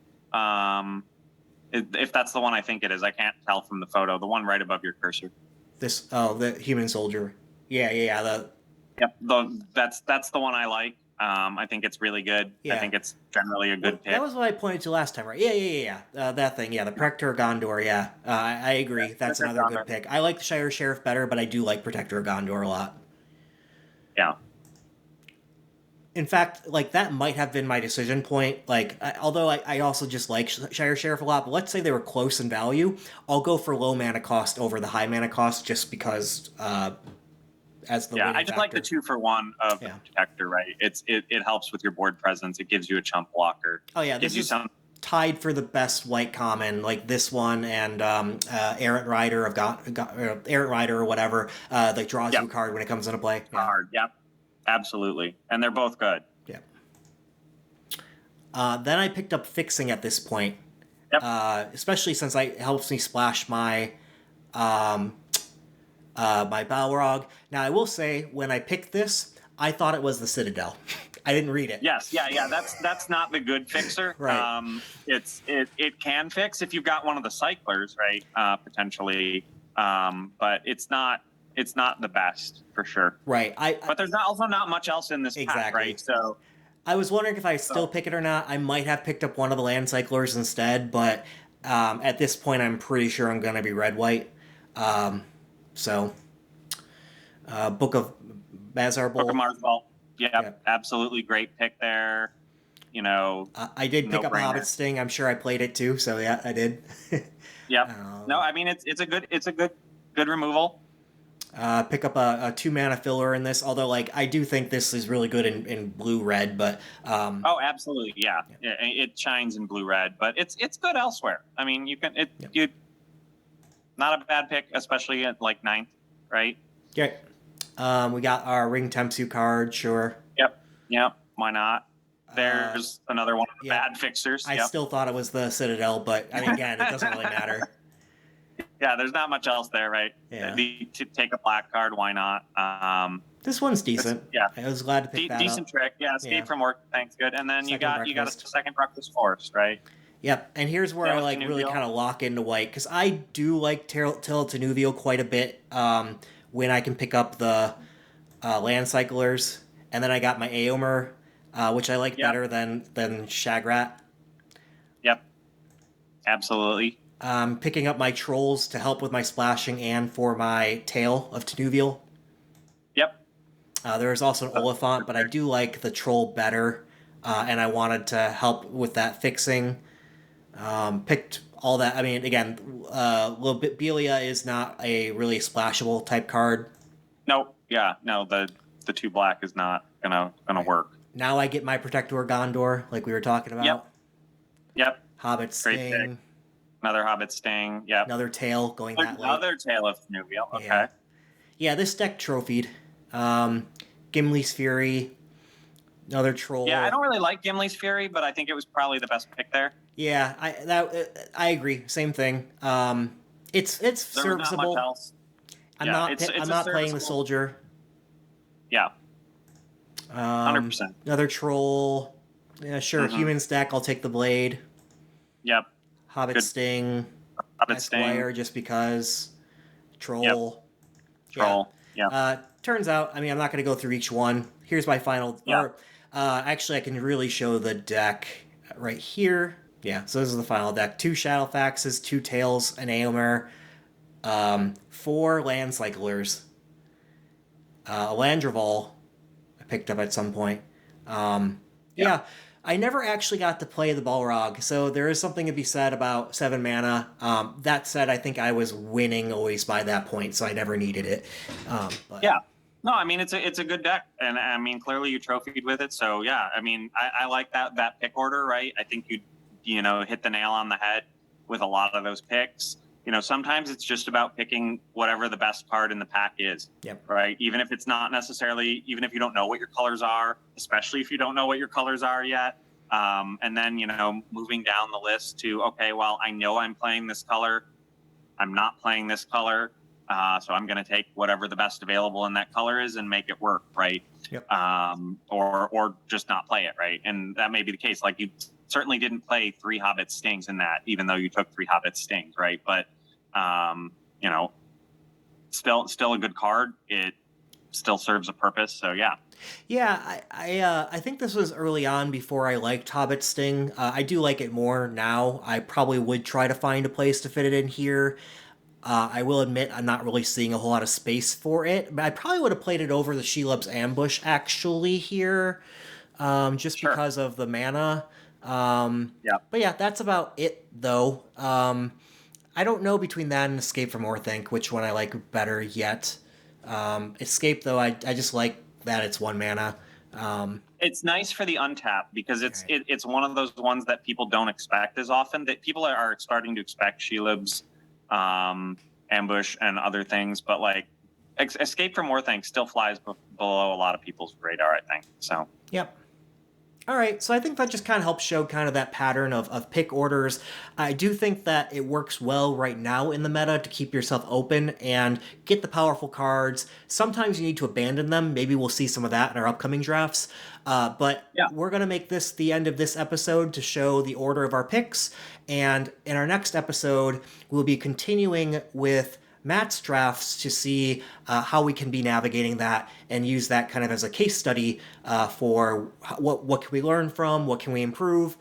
A: If that's the one I think it is, I can't tell from the photo. The one right above your cursor.
B: The human soldier. Yeah.
A: That's the one I like. I think it's really good. I think it's generally a good pick.
B: That was what I pointed to last time, right? Yeah. That thing, the Protector of Gondor, yeah. I agree. That's another good pick. I like the Shire Sheriff better, but I do like Protector of Gondor a lot.
A: Yeah.
B: In fact, like, that might have been my decision point. Like, although I also just like Shire Sheriff a lot, but let's say they were close in value, I'll go for low mana cost over the high mana cost just because as the
A: I just like the 2-for-1 of the Protector, right? It helps with your board presence. It gives you a chump blocker.
B: Oh yeah, this is tied for the best white common, like this one and Errant Rider Errant Rider or whatever that draws you a card when it comes into play.
A: Card, absolutely, and they're both good.
B: Yeah. Then I picked up Fixing at this point, especially since it helps me splash my my Balrog. Now I will say, when I picked this, I thought it was the Citadel. I didn't read it.
A: Yes, that's not the good fixer.
B: Right.
A: It can fix if you've got one of the cyclers, right? Potentially, but it's not the best for sure.
B: Right.
A: But there's also not much else in this pack, right? So
B: I was wondering if I still pick it or not. I might have picked up one of the land cyclers instead, but at this point, I'm pretty sure I'm going to be red-white. Book of Mazar Bowl.
A: Book of Mars Vault. Yeah, absolutely great pick there.
B: I did pick up a Hobbit Sting. I'm sure I played it too, so yeah, I did.
A: No, I mean it's a good removal.
B: Pick up a 2-mana filler in this, although I do think this is really good in blue-red, but
A: oh, absolutely, yeah. It shines in blue-red, but it's good elsewhere. I mean, you not a bad pick, especially at 9th, right?
B: Yeah. We got our Ring Tempsu card, sure.
A: Yep. Why not? There's another one of the bad fixers.
B: I still thought it was the Citadel, but I mean, again, it doesn't really matter.
A: Yeah, there's not much else there, right?
B: Yeah.
A: To take a black card, why not?
B: This one's decent. I was glad to pick that
A: decent
B: up.
A: trick. Yeah, Escape from Work. Thanks, good. And then you got a second Breakfast Forest, right?
B: Yep, and here's where I really kind of lock into white, because I do like Tale to Nuviel quite a bit when I can pick up the land cyclers, and then I got my Aomer, which I like better than Shagrat.
A: Yep, absolutely.
B: Picking up my Trolls to help with my splashing and for my Tale of Tenuvial.
A: Yep.
B: There is also an Oliphant, but I do like the Troll better and I wanted to help with that fixing. Picked all that. I mean, again, Lobelia is not a really splashable type card.
A: Nope. Yeah. No. The 2 black is not gonna
B: Right.
A: work.
B: Now I get my Protector Gondor, like we were talking
A: Yep.
B: about.
A: Yep.
B: Hobbit
A: Great pick.
B: Sting,
A: Another Hobbit Sting. Yep.
B: another tail going that late.
A: Another Tale of Snoop. Yep.
B: Yeah.
A: Okay.
B: Yeah, this deck trophied. Gimli's Fury, another troll.
A: Yeah, I don't really like Gimli's Fury, but I think it was probably the best pick there.
B: Yeah, I agree. Same thing. It's
A: There was not much
B: serviceable.
A: else.
B: I'm
A: Yeah,
B: not
A: it's
B: I'm
A: a
B: not playing the
A: serviceable-
B: soldier.
A: Yeah, 100%.
B: Another troll. Yeah, sure.
A: Mhm.
B: Human stack. I'll take the blade.
A: Yep.
B: Hobbit
A: Good.
B: Sting.
A: Hobbit Sting.
B: Esquire, just because. Troll.
A: Troll. Yeah.
B: Turns out, I mean, I'm not going to go through each one. Here's my final.
A: Yeah.
B: Or, actually, I can really show the deck right here. Yeah, so this is the final deck. 2 Shadowfaxes, 2 Tails, an Aomer, 4 Landcyclers, a Landreval I picked up at some point. Yeah, I never actually got to play the Balrog, so there is something to be said about 7 mana. That said, I think I was winning always by that point, so I never needed it. But...
A: Yeah. No, I mean it's a good deck, and I mean clearly you trophied with it. So yeah, I mean I like that pick order, right? I think you know hit the nail on the head with a lot of those picks. You know, sometimes it's just about picking whatever the best card in the pack is.
B: Yep.
A: Right. Even if it's not necessarily, even if you don't know what your colors are, especially if you don't know what your colors are yet. And then, you know, moving down the list to, okay, well, I know I'm playing this color. I'm not playing this color. So I'm going to take whatever the best available in that color is and make it work. Right.
B: Yep.
A: Or just not play it. Right. And that may be the case. Like you certainly didn't play 3 Hobbit Stings in that, even though you took 3 Hobbit Stings. Right. But, you know, still a good card. It still serves a purpose. So yeah.
B: Yeah, I think this was early on before I liked Hobbit Sting. I do like it more now. I probably would try to find a place to fit it in here. I will admit I'm not really seeing a whole lot of space for it, but I probably would have played it over the Shelob's Ambush actually here, just
A: Sure.
B: because of the mana.
A: Yeah.
B: But yeah, that's about it though. I don't know between that and Escape from Orthanc which one I like better yet. Escape though, I just like that it's 1 mana.
A: It's nice for the untap because
B: Right.
A: it's one of those ones that people don't expect as often. That people are starting to expect Shelob's Ambush and other things, but like Escape from Orthanc still flies below a lot of people's radar, I think. So
B: Yep. All right, so I think that just kind of helps show kind of that pattern of pick orders. I do think that it works well right now in the meta to keep yourself open and get the powerful cards. Sometimes you need to abandon them. Maybe we'll see some of that in our upcoming drafts. But
A: Yeah.
B: we're going to make this the end of this episode to show the order of our picks. And in our next episode, we'll be continuing with Matt's drafts to see how we can be navigating that and use that kind of as a case study for what can we learn from, what can we improve.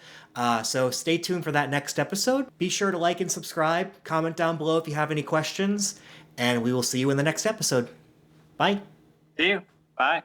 B: So stay tuned for that next episode. Be sure to like and subscribe, comment down below if you have any questions, and we will see you in the next episode. Bye.
A: see you. Bye.